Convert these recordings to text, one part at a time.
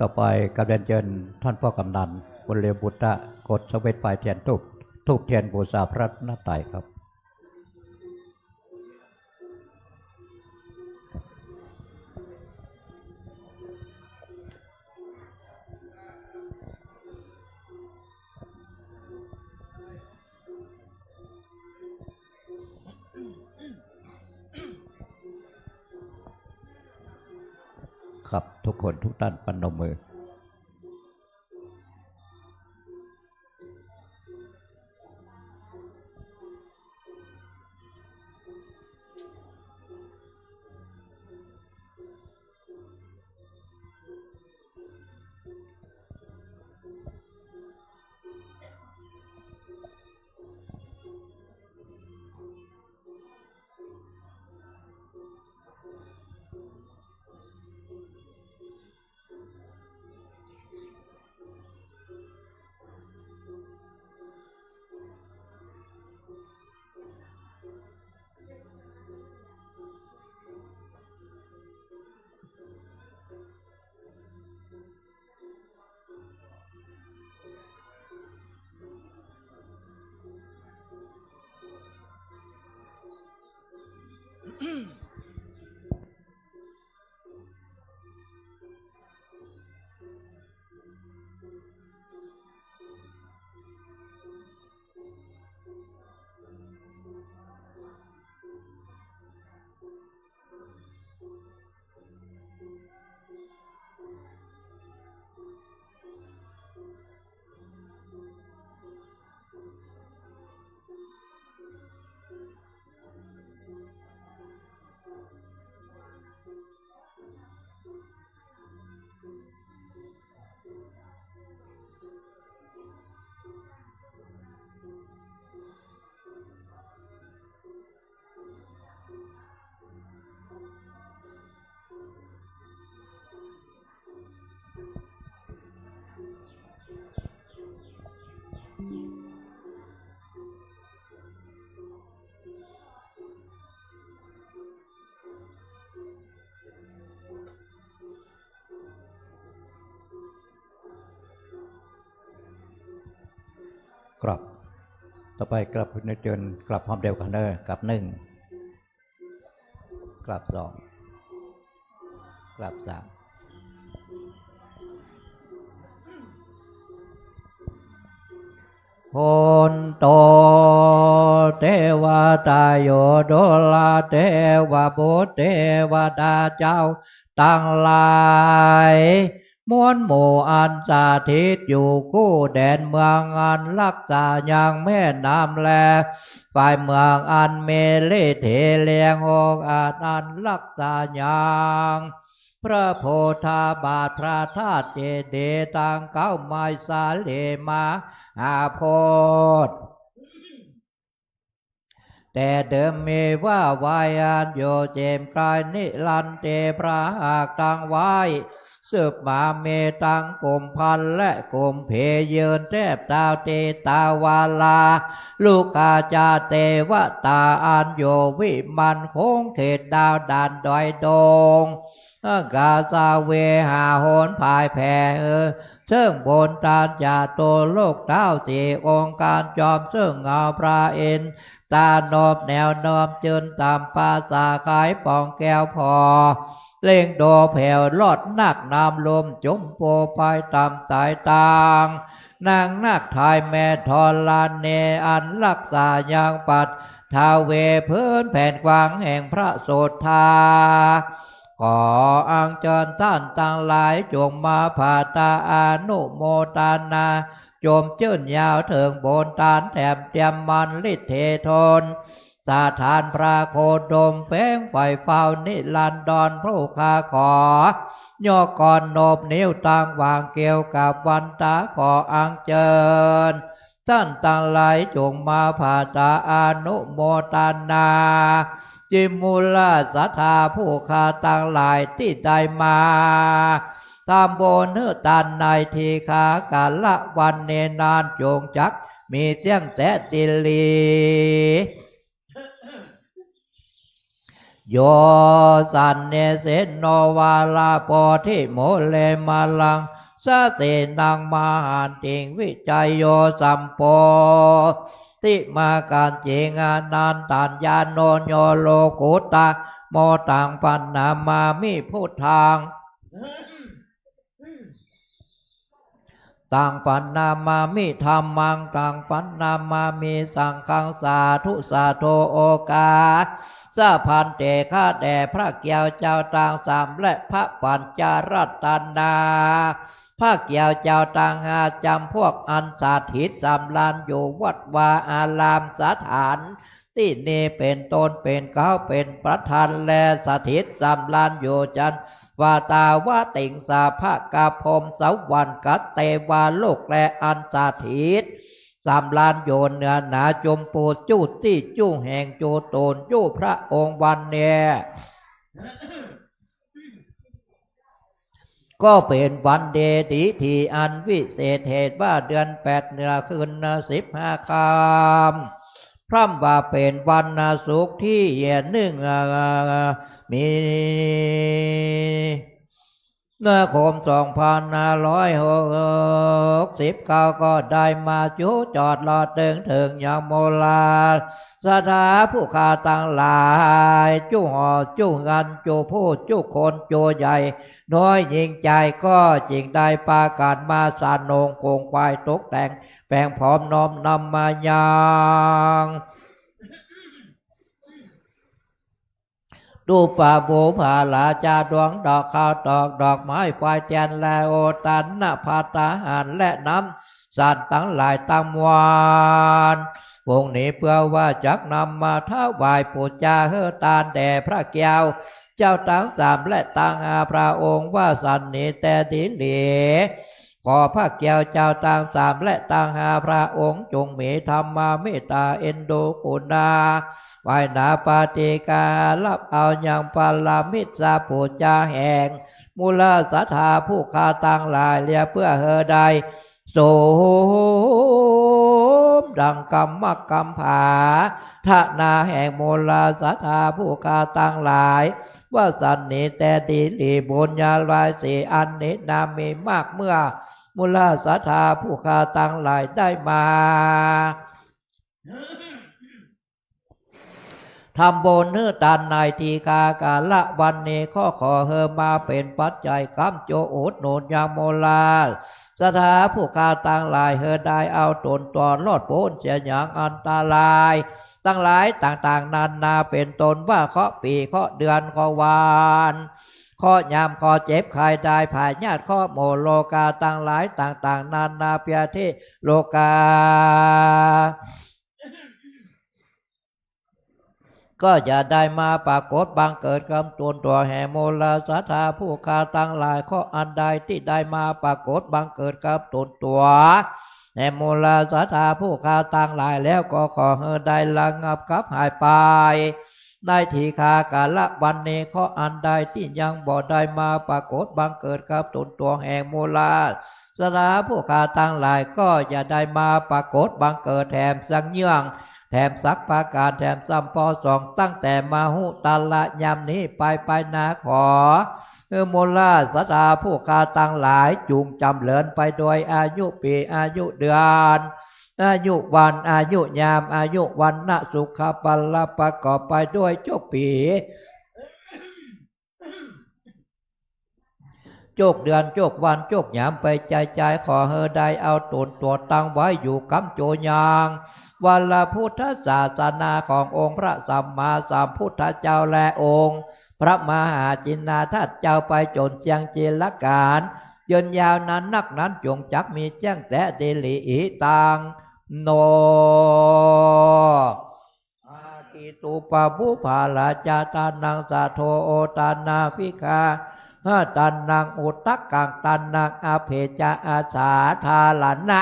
ต่อไปกำเรียนเชิญท่านพ่อกำนันบุญเรียบุตรกดสวิตไฟเทียนทูบเทียนบูชาพระรัตนตรัยครับครับทุกคนทุกท่านปนมือกลับต่อไปกลับในเดินกลับพร้อมเดียวกันเด้อกลับ1กลับ2กลับ3โอนโตเทวตาโยโดลาเทวบุตรเทวดาเจ้าตั้งหลายมวลหมู่อันสาธิตอยู่คู่แดนเมืองอันรักษาอย่างแม่น้ำแลฝ่ายเมืองอันเมเลเทเลียงอกอันรักษาอย่างพระโพธาบาทพระธาตุเจดีย์ต่างเก้าไม้สาเลมาอาโพธแต่เดิมมีว่าวายานโยเจมกายนิลันเตพระหากตังไว้สืบมาเมตังกลมพันและกลมเพเยินแทบดาวเตตาวาลาลูกาจาเตวตาอันโยวิมันคงเขตดาวดันดอยดงกาซาเวหาโหนภายแผ่เชิงบนตาญาโตโลกเท้าสี่องค์การจอมซึ่งเงาพระเอ็นตานอบแนวนอบจืนตามภาษาขายปองแก้วพอเล่งโดแผ่วลอดนักนำลมจมโปไปตามสายตางนางนักทายแม่ทอลานเนอันรักษาอย่างปัดทาเวพื้นแผ่นกว้างแห่งพระโสธาขออังเจิญท่านต่างหลายจงมาภาตาอนุโมทนาจมจื่นยาวถึงบนตานแถมเตรียมมันฤทธิเททนสาธานพระโคดมเป้งไฟเฝ้านิลันดรพระคาขอย่อก่อนโนบนิ้วต่างวางเกี่ยวกับวันตาขออังเจิญท่านต่างหลายจงมาภาตาอนุโมทนาจิมุลสัทธาผู้ข้าต่างหลายที่ได้มาตามโบนเนื้อตันในทีขากาละวันเนนานจงจักมีเสียงแตะติลี โยสันเนเสนโนวาลาโปธิโมเลมาลังสตินังมหันติงวิจัยโยสัมโปติมาการเจงานันตัญญาโนโยโลกุตตะโมตังปันนามามิพุทธังตังปันนามามิธรรมังตังปันนามามิสังฆังสาธุสาโธโอกาสะพันเตข้าแด่พระเกี่ยวเจ้าต่างสามและพระปัญจรัตนาพระเกี่ยวเจ้าต่างหาจำพวกอันสาธิตสำลานอยู่วัดวาอารามสถานที่นี้เป็นตนเป็นเขาเป็นประธานและสถิตสำลานอยู่จันวาตาวาติงสาภกาพรมสวรรค์กัตเตวาโลกและอันสาธิตสามลานโยนเนื้อหนาจมปูจู้ที่จู้แห่งโจโตนจู้พระองค์วันเนี่ยก็เป็นวันเดติทีอันวิเศษเหตุว่าเดือน8เดือนคืน15 ค่ำพร่ำว่าเป็นวันศุกร์ที่1 มีนาคม2569ก็ได้มาจูจอดรอถึงยามโมลาสถาผู้ข้าตั้งหลายจูห่อจูงันจูผู้จูคนจูใหญ่น้อยยิ่งใจก็จิงได้ปาการมาสานงคงควายตกแต่งแปลงพร้อมน้อมนำมายังดูป่าโบผาลาจาดวงดอกข้าวตอกดอกไม้ควายแจนและโอตันนาพาตาหารและน้ำสัตว์ทั้งหลายตามวานวงนี้เพื่อว่าจักนำมาถวายปูชาเฮตานแด่พระเจ้าเจ้าทั้งสามและตั้งอาพระองค์ว่าสันนิแต่ดิเหลขอพระเจ้าเจ้าตั้งสามและตั้งอาพระองค์จงมีธรรมาเมตตาเอ็นดูกุณาไว้นาปาติการับเอาอย่างปาลามิตรสาปูชาแห่งมูลสัทธาผู้ข้าตั้งหลายเลียเพื่อเฮใดโสมดังกรรมกรรมผาทนาแห่งมูลสัทธาผู้ข้าตั้งหลายว่าสันนิแต่ดีลีบุญญาลายสีอันนี้นามีมากเมื่อมูลสัทธาผู้ข้าตั้งหลายได้มาทำบุญเนื้อตันในทีกากาละวันนี้ขอเฮมาเป็นปัจจัยกำโจอุดหนุนยามโมลาสถาผู้ข้าตั้งหลายเฮได้เอาตนตอนรอดพ้นเสียอย่างอันตรายตั้งหลายต่างๆนานาเป็นตนว่าเคาะปีเคาะเดือนเคาะวันข้อยามข้อเจ็บใครได้ภายญาติข้อโมโลกาตั้งหลายต่างๆนานาเปียที่โลกาก็จะได้มาปรากฏบังเกิดกำตัวแห่โมลสัทธาผู้ข้าตั้งหลายข้ออันใดที่ได้มาปรากฏบังเกิดกับตัวแห่โมลสัทธาผู้ข้าตั้งหลายแล้วก็ขอเฮได้ระงับกับหายไปได้ทีคากาละวันนี้ข้ออันใดที่ยังบ่ได้มาปรากฏบังเกิดกับตัวแห่งโมลสัทธาผู้ข้าตั้งหลายก็จะได้มาปรากฏบังเกิดแถมสังเยื่องแถมสักปาการแถมซัมปอสองตั้งแต่มาหุตาละยามนี้ไปนาขอโมลาสัตาผู้ข้าตั้งหลายจูงจำเลินไปโดยอายุปีอายุเดือนอายุวันอายุยามอายุวันณสุขปัลละประกอบไปด้วยโจกปีโจกเดือนโจกวันโจกยามไปใจขอเฮได้เอาตัวตั้งไว้อยู่กำโจยางวันละพุทธศาสนาขององค์พระสัมมาสัมพุทธเจ้าและองค์พระมหาจินนาทัตเจ้าไปจนเชียงจีลการยืนยาวนั้นนักนั้นจงจักมีแจ้งแต่เดลีอีตังโนอากิตุปะบุภาลาจาตานังสาโทโอตานาภิกขาตันนังอุตตะกังตันนังอเพจาอาสาธาลนะ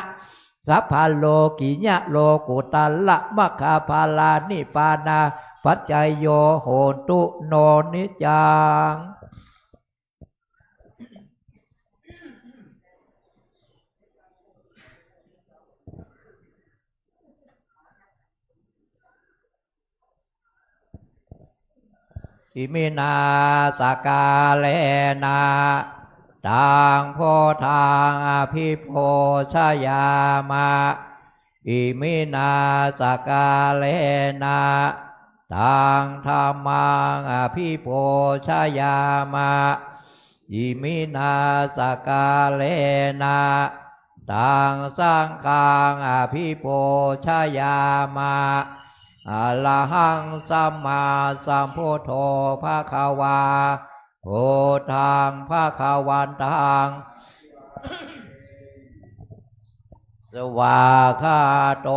สัพพโลกิญะโลกุตัลละมัคคาภาลานิปานาปัจจโยโหตุโนนิจัง อิมินาสกาเลนะตังโพธังอภิโพชยามะอิมินาสกาเลนะตังธัมมังอภิโพชยามะอิมินาสกาเลนะตังสังฆังอภิโพชยามะอะระหังสัมมาสัมพุทโธภะคะวาโพธังภะคะวันตังสวากขาโต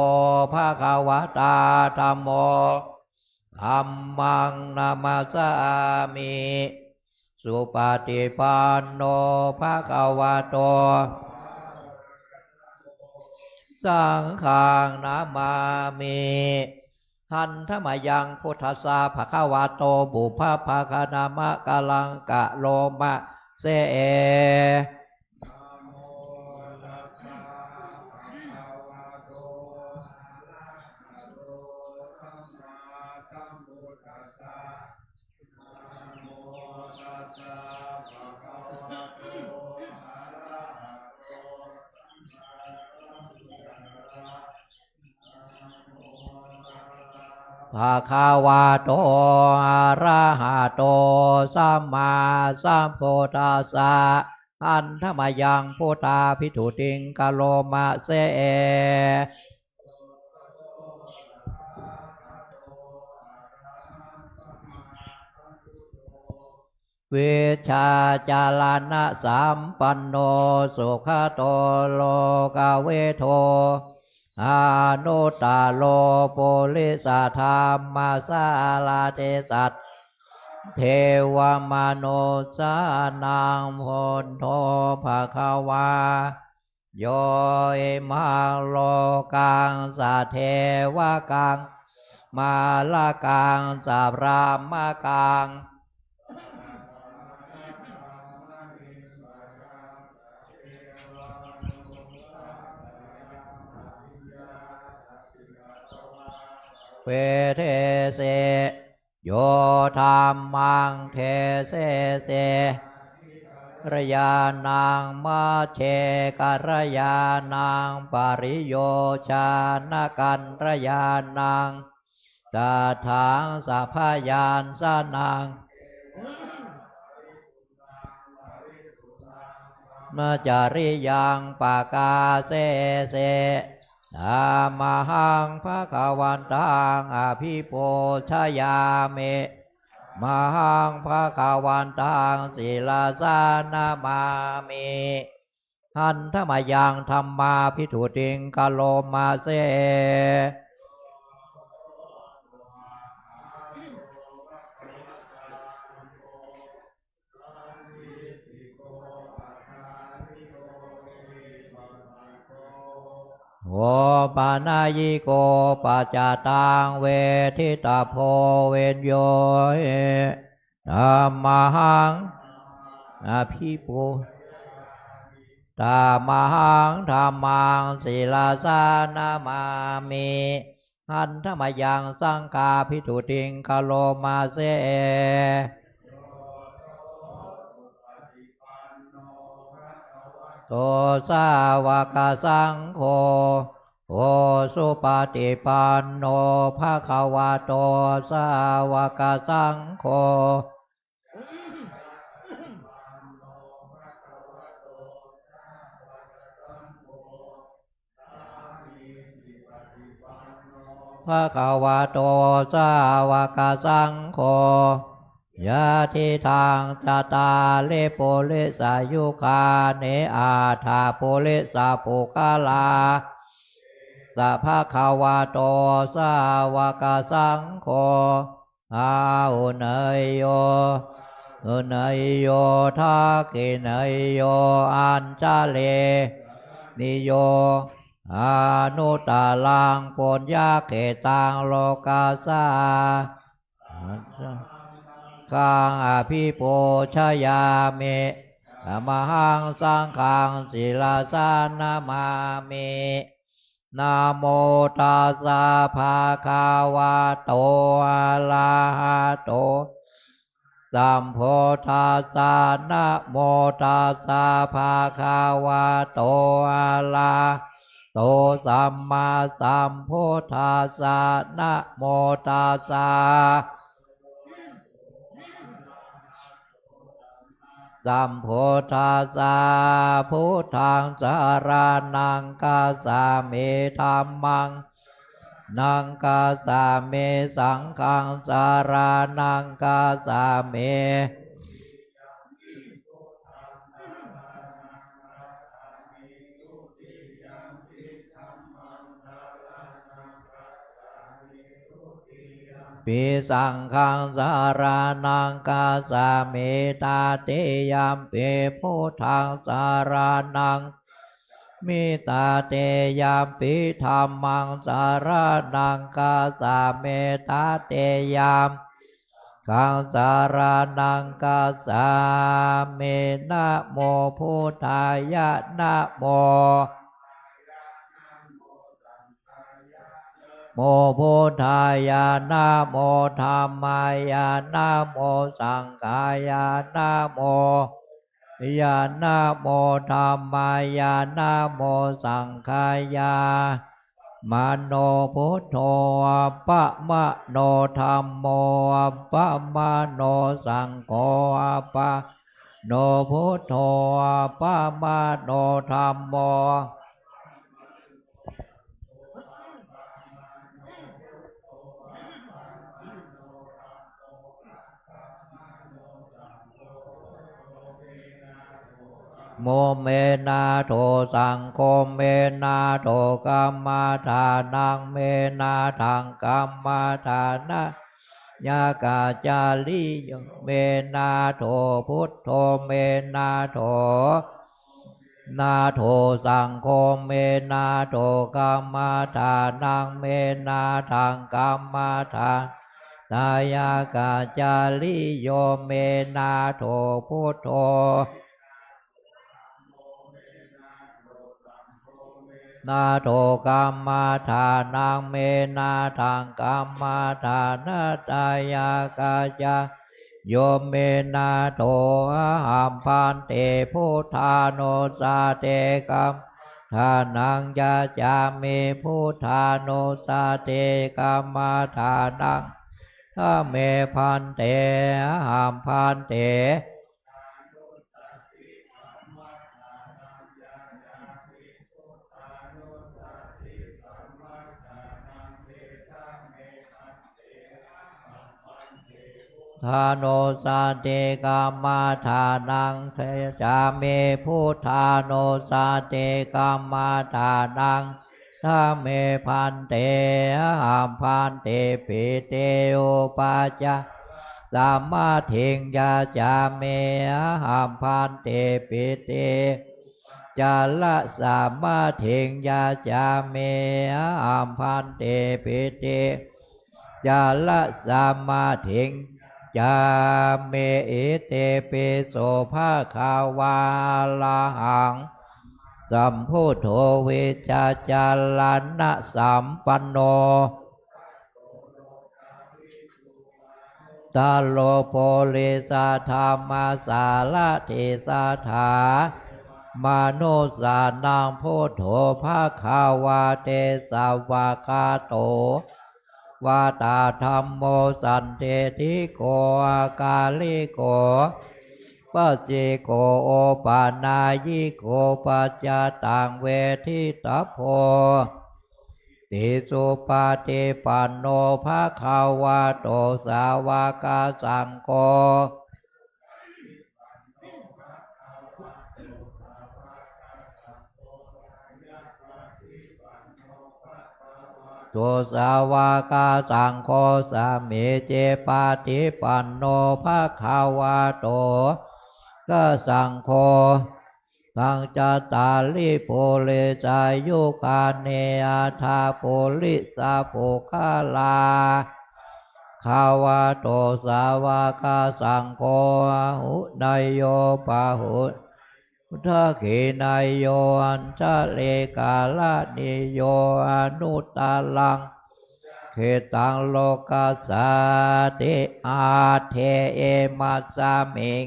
ภะคะวะตาธัมโมธัมมังนามัสสามิสุปฏิปันโนภะคะวะโตสังฆังนามามิหันธรรมยังพุทธัสสะภะคะวะโตบุพภาคานามะกะลังกะโลมะเสเอภะคะวะโตอะระหะโตสัมมาสัมพุทธัสสะอันธรรมยังพุทธาภิทุติงกะโลมะเสเอวิชาจารณะสัมปันโนสุขโตโลกเวโทอนุตตโลปุริสธรรมสาลาเทสัตเทวมนุสานังพนโทภะคะวาโยอิมาโลกังสะเทวกังมาลกังสัพรามกังเวเทเสโยธรรมังเทเสเสระยานังมาเชกรยานังปริโยชานกันระยานังตถาสัพพยานสนังมาจาริยังปากาเสเสธัมมังภะคะวันตังอภิปูชยามิมหังภะคะวันตังศีลาสานามามิหันธรรมยังธัมมาภิทุติงกะโลมาเสโอปานายิโกปัจจตังเวทิตาโพเวนโยธัมมังอภิปูธัมมังธัมมังศีลาสานามามิหันธรรมยังสังฆาภิทุติงกะโลมาเสโตสาวกสังโฆโอสุปฏิปันโนภะคะวะโตสาวกสังโฆภะคะวะโตสาวกสังโฆยะทิทางจตาเลโปเลสายุคาเนอาถาโปเลสาปุคาลาสัพพะคะวะโตสาวกสังโฆอาอุเนยโยอุเนยโยทักขิเนยโยอัญชเลนิโยอนุตตลังปุญญาเขตังโลกาสากังอภิปูชยามิธัมมังสังฆังศีลาสานามามินะโมตัสสะภะคะวะโตอะระหะโต สัมโพธัสสะนะโมตัสสะภะคะวะโตอะระโตสัมมาสัมพุทธัสสะนะโมตัสสะสัมโพธัสสะพุทธังสรณังคัสสามิธัมมังนังคัสสามิสังฆังสรณังคัสสามิปิสังฆังสรณังคัสสามิตาติยัมปิพุทธังสรณังมิตาเตยามปิธัมมังสารนังคัสสามิตาเตยามกังสารนังคัสสามินะโมพุทธายะนะโมพุทธายะนะโมธัมมายะนะโมสังฆายะนะโมยะนะโมธัมมายะนะโมสังฆายามโนพุทโธปะมะโนธัมโมปะมะโนสังโฆปะโนพุทโธปะมะโนธัมโมโมเมนาโทสังโฆเมนาโทกัมมาทานังเมนาทังกัมมาทานะยากาจาริยเมนาโทพุทโธเมนาโทนาโทสังโฆเมนาโทกัมมาทานังเมนาทังกัมมาทาตายากาจาริโยเมนาโทพุทโธนาโทกัมมาทานังเมนาทังกัมมาทานาตายากาจาโยเมนาโทอะหัมพันเตพุทธาโนสาเตกัมทานังยาจามิพุทธาโนสาเตกัมมาทานังถ้าเมพันเตอะหัมพันเตทาโนสาเตกัมมาทานังเทจาเมพุทธาโนสาเตกัมมาทานังถ้าเมพันเตหัมพันเตปิเตโอปัจจาสามมาเทงยาจาเมหัมพันเตปิเตจาละสามมาเทงยาจาเมหัมพันเตปิเตจาละสามมาเทงจาเมเอเตเปโสภาคาวาลาหังสัมพุทโธเวชาจาลานะสัมปันโนตาโลโปลิสาธรรมสาละเทสาถามโนสานังพุทโธภาคาวาเตสาวาคาโตวาตาธรรมโมสันเทธิโกอากาลิโกปัสสิโกโอปานายิโกปัจจตังเวทิตาโพติสุปาติปันโนภะคะวะโตสาวกสังโฆสุสาวกสังโฆสามิเจปาติปันโนภะคะวะโตก็สังโฆสังจตาลิโพเลจายุคาเนอาทาโพลิสาโภคาลาขาวะโตสาวกสังโฆหุนายโยปะหุพุทธเขนายโยอัญชะเลกาลนิโยอนุตตาลังเข ตังโลกัสสะติอาเทเอมัสสมิง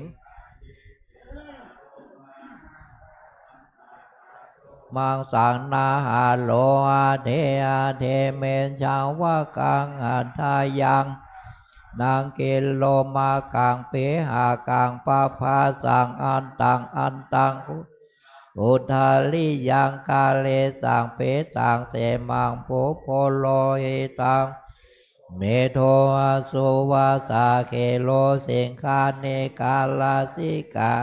มังสังนาหาโลอาเทอาเทเมนชาวะกังอัฏฐายังนางกินโลมากังเปหากังปะภาสังอันตังอุทาลิยังกาเลสังเปตังเสมังโพโพโลหิตังเมโทอสุวาสาเคโลสิงคาเนกาลาสิกา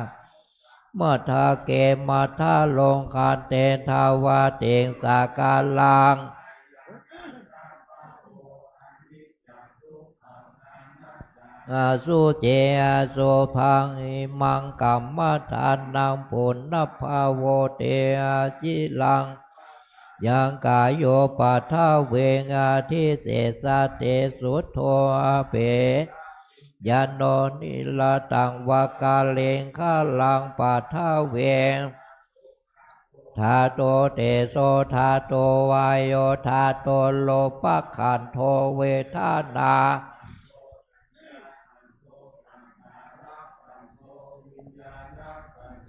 มัทาเกมัทาลงคาเตทาวาเตงสากาลังอาสุเจอาสุพังอิมังกัมมทานังปุณณภาโวเตอาจิลังยังกายโยปัทาเวงอาทิเสสะเตสุโทอาเปยานโนนิลตังวากาเลงฆาลังปัทาเวงธาโตเตโสธาโตวายโยธาโตโลภขันโทเวทนา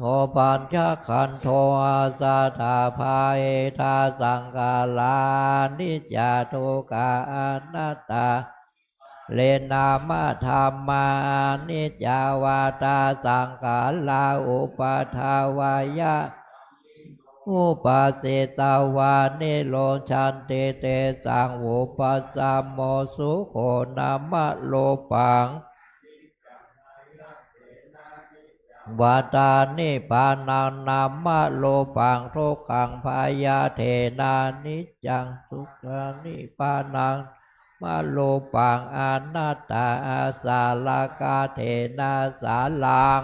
โทปัญจขันโทอาสาธาภาเอธาสังกาลานิจจทุกขาอนัตตาเลนามะธรรมานิจจาวาตาสังขาราอุปาทาวายะอุปาสิตาวานิโลชันติเตสังอุปัสสัมโมสุโขนามะโลปังวาตานิปานังนามะโลปังทุกขังพายาเทนานิจังสุขานิปานังมะโลปังอนัตตาอาสาลากาเทนาสาลัง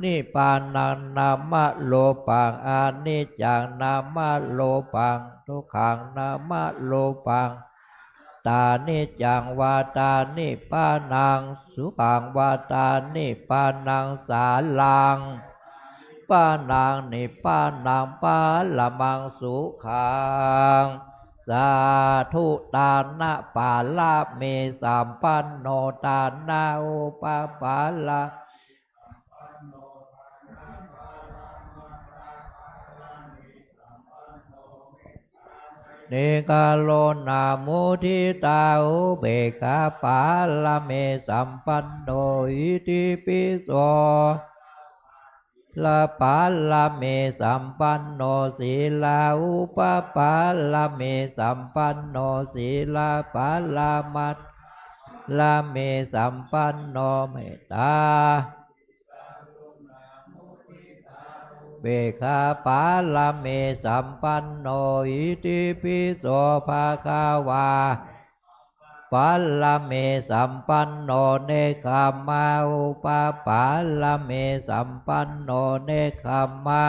นิปานังนามะโลปังอนิจจังนามะโลปังทุกขังนามะโลปังตานิจังวาตานิปานังสุขังวาตานิปานังสาลังปานังนิปานังปาละมังสุขังสาธุตานะปาลาเมสัมปันโนตานาอุปปาลาเนกาโลนามุทิตาอุเบกขาปาลเมสัมปันโนอิติปิโสลาปาลเมสัมปันโนศีลาอุปปาลเมสัมปันโนศีลาปาลามัตลาเมสัมปันโนเมตตาเบคาปาลเมสัมปันโนอิติปิโสภะคะวาปัลลเมสัมปันโนเนคขมาอุปปัลลเมสัมปันโนเนคขมา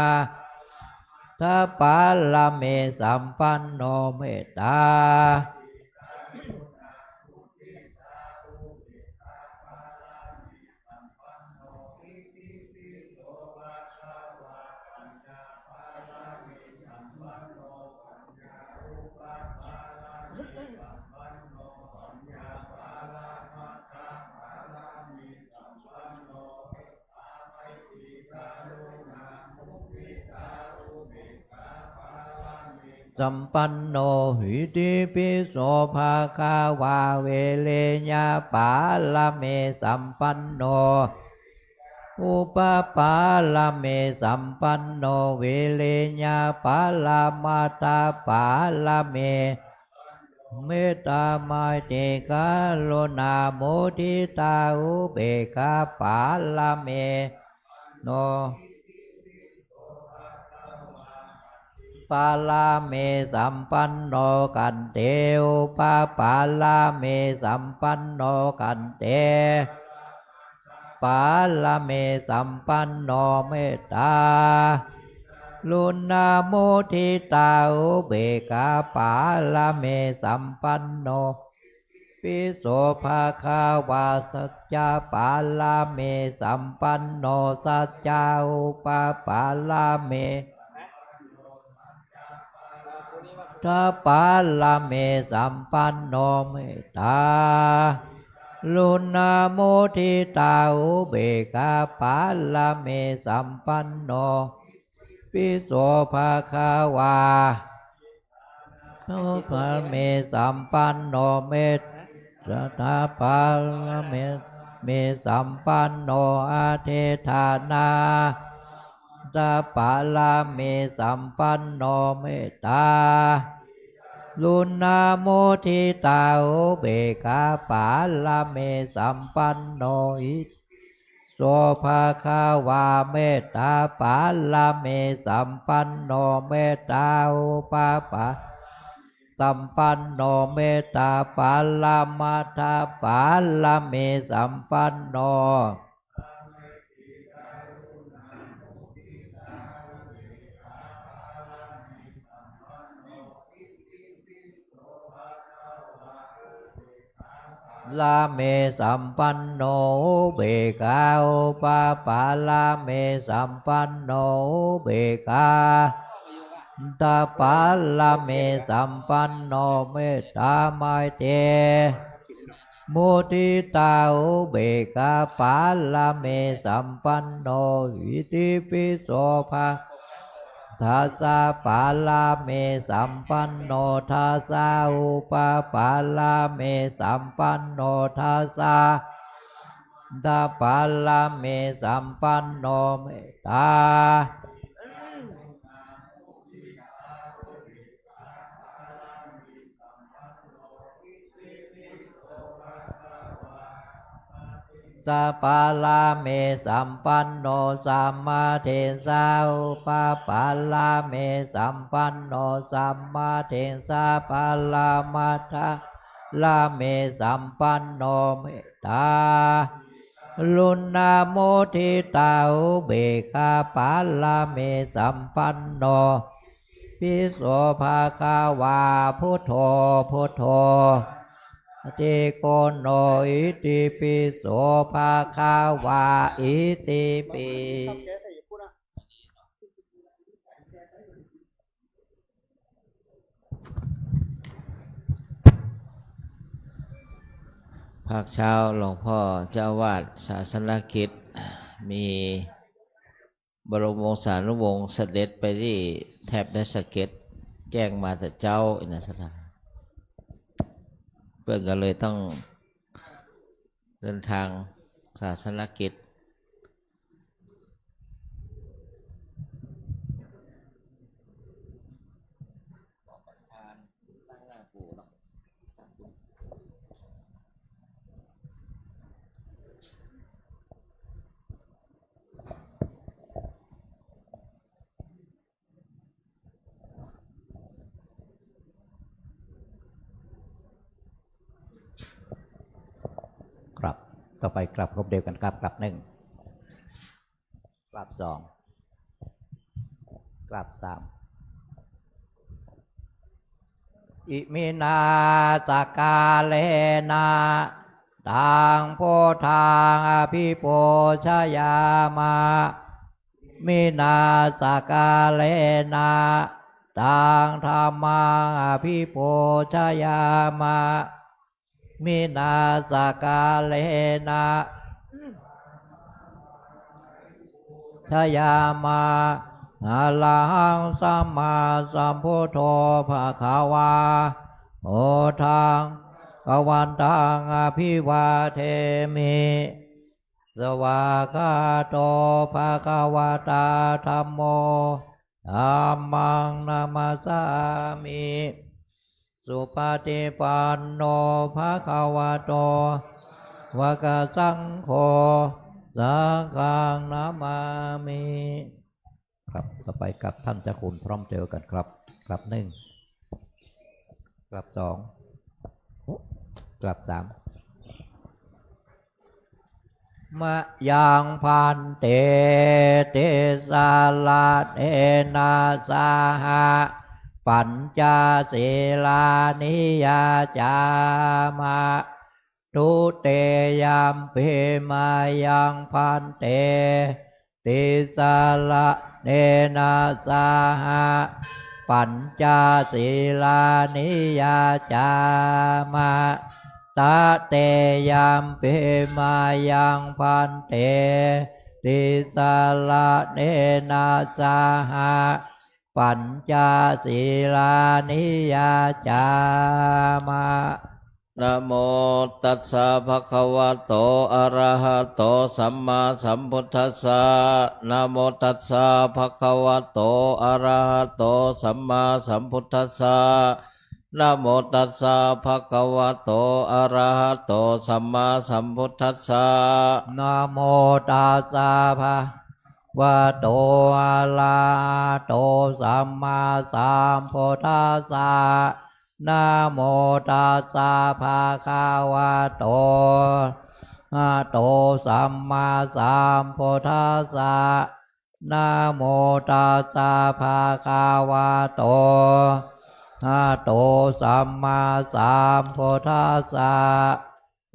ทัพปัลลเมสัมปันโนเมตตาสัมปันโนหิติปิโสภะคะวาเวเลญาปาลเมสัมปันโนอุปปาลเมสัมปันโนเวเลญาปาลมาตาปาลเมเมตตาไมเตกาโลนาโมทิตาอุเบกขาปาลเมโนปาลาเมสัมปันโนกันเตอุปปาลาเมสัมปันโนกันเตปาลาเมสัมปันโนเมตตาลุนาโมทิตาอุเบกขาปาลาเมสัมปันโนปิโสภะคะวาสัจจาปาลาเมสัมปันโนสัจจาอุปปาลาเมท าปาลเมสัมปันโนเมตตาลุนาโมทิตาอุเบกขาปาลเมสัมปันโนปิโสภาคาวาโนภะเมสัมปันโนเมตตาปาลเมสัมปันโนอาเทธานาตาปาลเมสัมปันโนเมตตาลุนาโมทิตาอุเบกขาปาลเมสัมปันโนอิโสภาคาวาเมตตาปาลเมสัมปันโนเมตตาอุปาปาสัมปันโนเมตตาปาลมัทธปาลเมสัมปันโนลาเมสัมปันโนเบกาอุปาปาลาเมสัมปันโนเบกาตาปาลาเมสัมปันโนเมตตาไมเตมุทิตาอุเบกาปาลาเมสัมปันโนอิติปิโสภะทัสสะปาลาเมสัมปันโนทัสสะอุปาปาลาเมสัมปันโนทัสสะตาปาลาเมสัมปันโนเมตตาสาปาลาเมสัมปันโนสัมมาเทสาอุปาปาลาเมสัมปันโนสัมมาเทสาปาลามัทธะลาเมสัมปันโนเมตตาลุนาโมทิตาอุเบกขาปาลาเมสัมปันโนปิโสภาคาวาพุทโธพุทโธติโกโนอิติปิโสภาคาวาอิติปิภาคเช้าหลวงพ่อเจ้าวาดศาสนกิจมีบรมวงศานุวงศ์เสด็จไปที่แถบดัชเกตแจ้งมาแต่เจ้าอินทสถานเพื่อนก็เลยต้องเดินทางศาสนกิจครับต่อไปกลับครบเดียวกันครับกลับหนึ่งกลับสองกลับสามอิมินาสกาเลนะตังโพธางอภิโปชยามามินาสกาเลนะตังธรรมังอภิโปชยามามินาสกาเลนะชยามาอะระหังสัมมาสัมพุทโธภะคะวาโอทังกวันตังอภิวาเทมิสวากขาโตภะคะวะตาธัมโมธัมมังนามัสสามิสุปฏิปันโนภะคะวะโตวะกะสังโฆสังฆังนามามิครับต่อไปกับท่านเจ้าคุณพร้อมเจอกันครับกลับหนึ่งกลับสองกลับสามมะยังพันเตเตสาลาเทนาสาหะปัญจศีลานิยาจามะทุเตยัมเปมายังพันเตติสาละเนนะสาหะ ปัญจศีลานิยาจามะตะเตยามเปมายังพันเตติสาลาเนนาสาหะปัญจศีลานิยาจามะนะโมตัสสะภะคะวะโตอะระหะโตสัมมาสัมพุทธัสสะนะโมตัสสะภะคะวะโตอะระหะโตสัมมาสัมพุทธัสสะนะโมตัสสะภะคะวะโตอะระหะโตสัมมาสัมพุทธัสสะนะโมตัสสะภะวะโตอะระหะโตสัมมาสัมพุทธัสสะนะโมตัสสะภะคะวะโตอะโตสัมมาสัมพุทธัสสะนะโมตัสสะภะคะวะโตอะโตสัมมาสัมพุทธัสสะ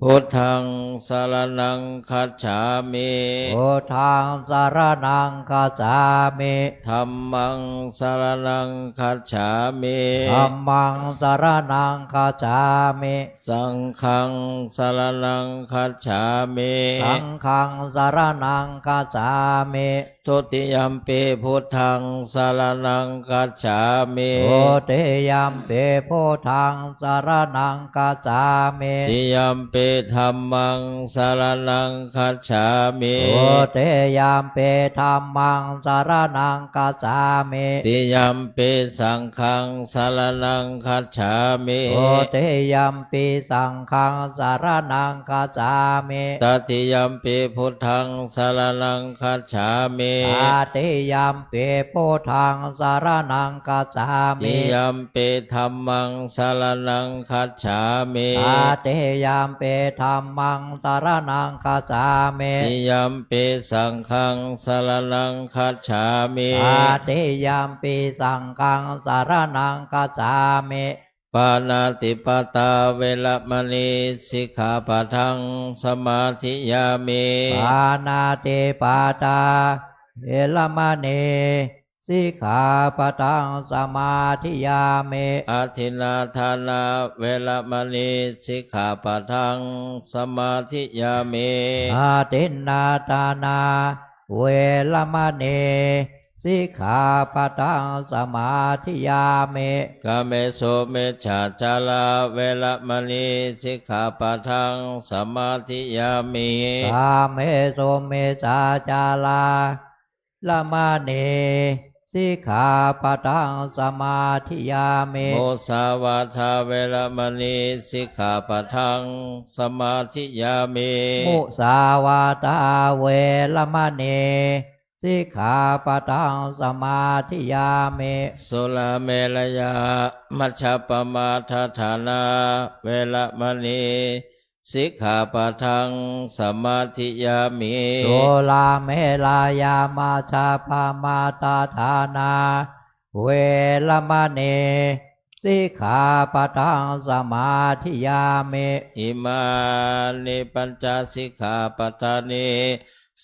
พุทธังสรณังคัจฉามิพุทธังสรณังคัจฉามิธัมมังสรณังคัจฉามิธัมมังสรณังคัจฉามิสังฆังสรณังคัจฉามิสังฆังสรณังคัจฉามิทุติยัมปิพุทธังสรณังคัจฉามิทุติยัมปิพุทธังสรณังคัจฉามิติยัมปิธัมมังสรณังคัจฉามิทุติยัมปิธัมมังสรณังคัจฉามิติยัมปิสังฆังสรณังคัจฉามิทุติยัมปิสังฆังสรณังคัจฉามิตติยัมปิพุทธังสรณังคัจฉามิตติยัมปิพุทธังสรณังคัจฉามิติยัมปิธัมมังสรณังคัจฉามิตติยัมปิธัมมังสรณังคัจฉามิติยัมปิสังฆังสรณังคัจฉามิตติยัมปิสังฆังสรณังคัจฉามิปานาติปตาเวรมณีสิกขาปะทังสมาธิยามิปานาติปตาเวรมณีสิกขาปะทังสมาธิยามิอาทินนาทานาเวรมณีสิกขาปะทังสมาธิยามิอาทินนาทานาเวรมณีสิกขาปะทังสมาธิยามิกาเมโสเมจฉาจาราเวรมณีสิกขาปะทังสมาธิยามิกาเมโสเมจาจาราละมานีสิกขาปะทังสมาธิยามิโมสาวาทาเวรมณีสิกขาปะทังสมาธิยามิมุสาวาทาเวรมณีสิกขาปะทังสมาธิยามิสุลาเมรยามัชฌปมาทฐานาเวรมณีสิกขาปะทังสมาธิยามิสุลาเมรยามัชฌปมาทฐานาเวรมณีสิกขาปะทังสมาธิยามิอิมานิปัญจสิกขาปทานิ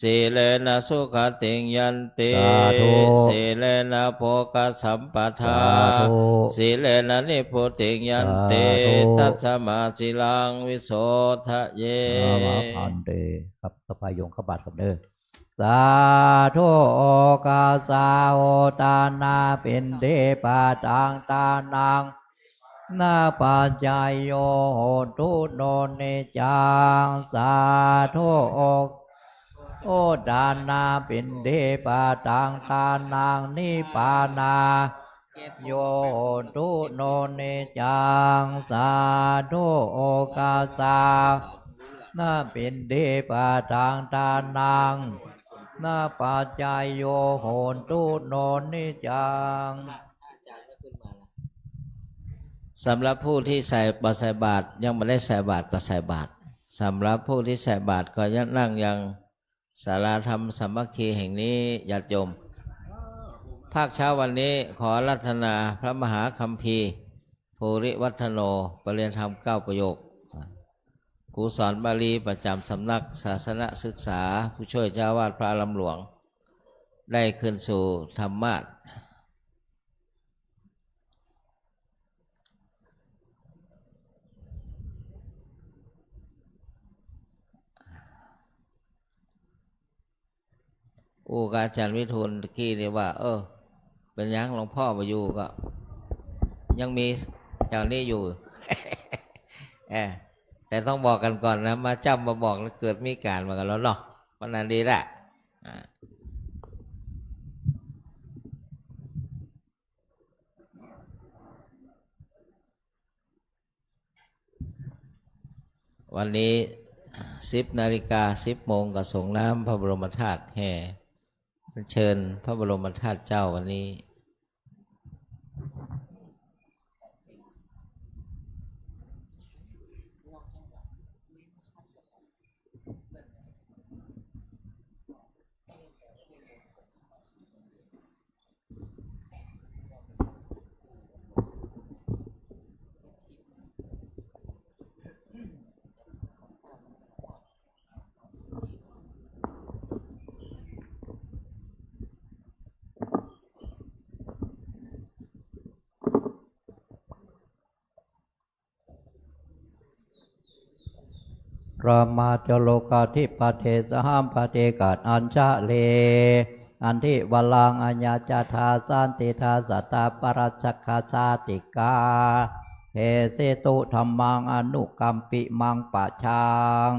สีเลนะสุขติงยันติสีเลนะโภคสัมปทาสีเลนะนิพุติงยันติตัสสมาสิลังวิโสทะเยอันเดครับสบายยงขบัดกับเด้อสาธุโอกาสาโอตานาเป็นเดปาตังตานังนาปัจจายโยโหตุโนเนจังสาธุโอดานาปินเดปาตังทานังนิปานาโยตุโนเนจังสาธุโอกาสานาปินเดปาตังทานังนาปัจจายโยโหตุโนเนจังสำหรับผู้ที่ใส่บาตรยังไม่ได้ใส่บาตรก็ใส่บาตรสำหรับผู้ที่ใส่บาตรก็ยังนั่งยังศาลาธรรมสามัคคีแห่งนี้ญาติโยมภาคเช้าวันนี้ขอรัตนาพระมหาคัมภีร์ภูริวัฒโนปริยธรรม9ประโยคครูสอนบาลีประจำสำนักศาสนศึกษาผู้ช่วยเจ้าวาดพระอารามหลวงได้ขึ้นสู่ธรรมาสน์ อู้กับอาจารย์วิทูลตะกี้นี่ว่า เป็นยังหลวงพ่อมาอยู่ก็ ยังมีอย่างนี้อยู่ แต่ต้องบอกกันก่อนนะมาจำมาบอกแล้วเกิดมีการมากันแล้วเนาะวันนั้นดีแหละวันนี้10:10 น.ก็ส่งน้ำพระบรมธาตุแห่เชิญพระบรมธาตุเจ้าวันนี้รามาจโลกาธิปเทสหัมปเทกัดอัญชะเลอันทิวลังอัญญาจทาสันติทาสัตตาปรัชชคาชาติกาเฮเสตุธรรมังอนุกัมปิมังปะชัง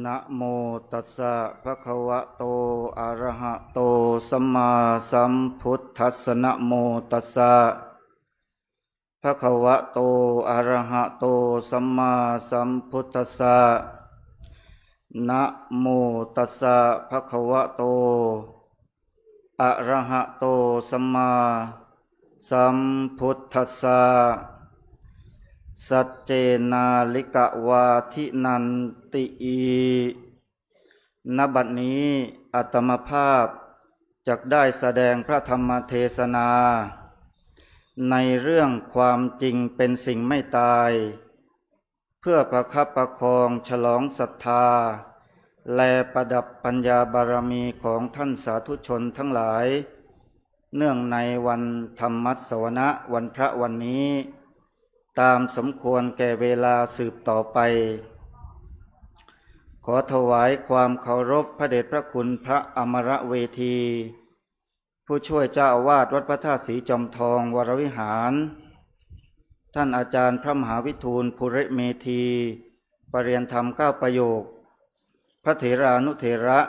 นะโมตัสสะภะคะวะโตอะระหะโตสัมมาสัมพุทธัสสะนะโมตัสสะภะคะวะโตอะระหะโตสัมมาสัมพุทธัสสะนะโมตัสสะภะคะวะโตอะระหะโตสัมมาสัมพุทธัสสะสัจเจนาลิกะวาทินันติอีณบัดนี้อาตมภาพจักได้แสดงพระธรรมเทศนาในเรื่องความจริงเป็นสิ่งไม่ตายเพื่อประคับประคองฉลองศรัทธาและประดับปัญญาบารมีของท่านสาธุชนทั้งหลายเนื่องในวันธรรมัสวนะวันพระวันนี้ตามสมควรแก่เวลาสืบต่อไปขอถวายความเคารพพระเดชพระคุณพระอมรเวทีผู้ช่วยเจ้าอาวาสวัดพระธาตุศรีจอมทองวรวิหารท่านอาจารย์พระมหาวิทูลภูริเมธีปรริยนธรรม9 ประโยคพระเถรานุเถระ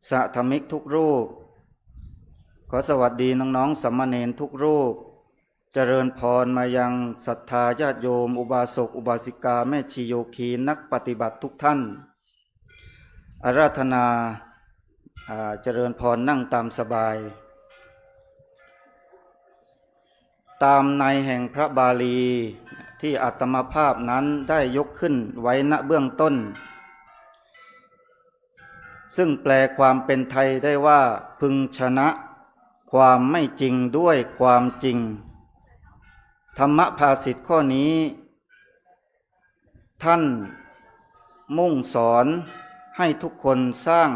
สะธมิกทุกรูปขอสวัสดีน้องๆสามเณรทุกรูปเจริญพรมายังศรัทธาญาติโยมอุบาสกอุบาสิกาแม่ชีโยคีนักปฏิบัติทุกท่านอาราธนาเจริญพรนั่งตามสบายตามในแห่งพระบาลีที่อาตมาภาพนั้นได้ยกขึ้นไว้ณเบื้องต้นซึ่งแปลความเป็นไทยได้ว่าพึงชนะความไม่จริงด้วยความจริงธรรมภาษิตข้อนี้ท่านมุ่งสอนให้ทุกคนสร้าง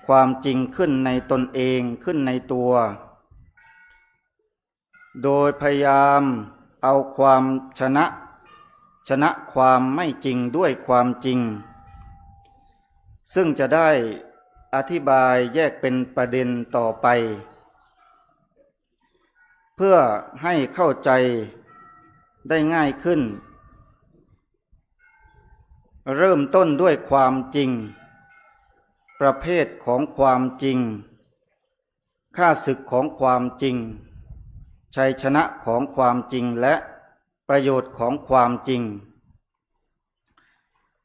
ความจริงขึ้นในตนเองขึ้นในตัวโดยพยายามเอาความชนะความไม่จริงด้วยความจริงซึ่งจะได้อธิบายแยกเป็นประเด็นต่อไปเพื่อให้เข้าใจได้ง่ายขึ้นเริ่มต้นด้วยความจริงประเภทของความจริงข้าศึกของความจริงชัยชนะของความจริงและประโยชน์ของความจริง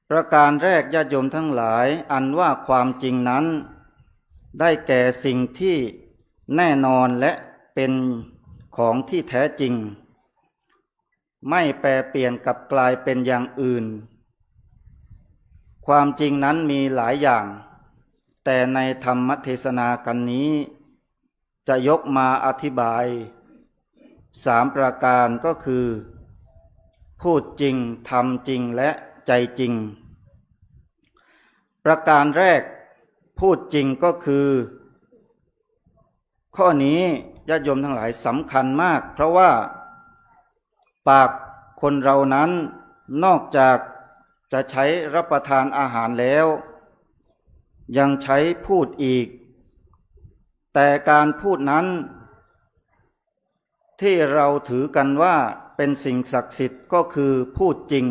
ประการแรกญาติโยมทั้งหลายอันว่าความจริงนั้นได้แก่สิ่งที่แน่นอนและเป็นของที่แท้จริงไม่แปรเปลี่ยนกลับกลายเป็นอย่างอื่นความจริงนั้นมีหลายอย่างแต่ในธรรมเทศนากันนี้จะยกมาอธิบาย3 ประการก็คือพูดจริงทำจริงและใจจริงประการแรกพูดจริงก็คือ ข้อนี้ญาติโยมทั้งหลายสำคัญมาก เพราะว่าปากคนเรานั้นนอกจากจะใช้รับประทานอาหารแล้วยังใช้พูดอีกแต่การพูดนั้นที่เราถือกันว่าเป็นสิ่งศักดิ์สิทธิ์ก็คือพูดจริง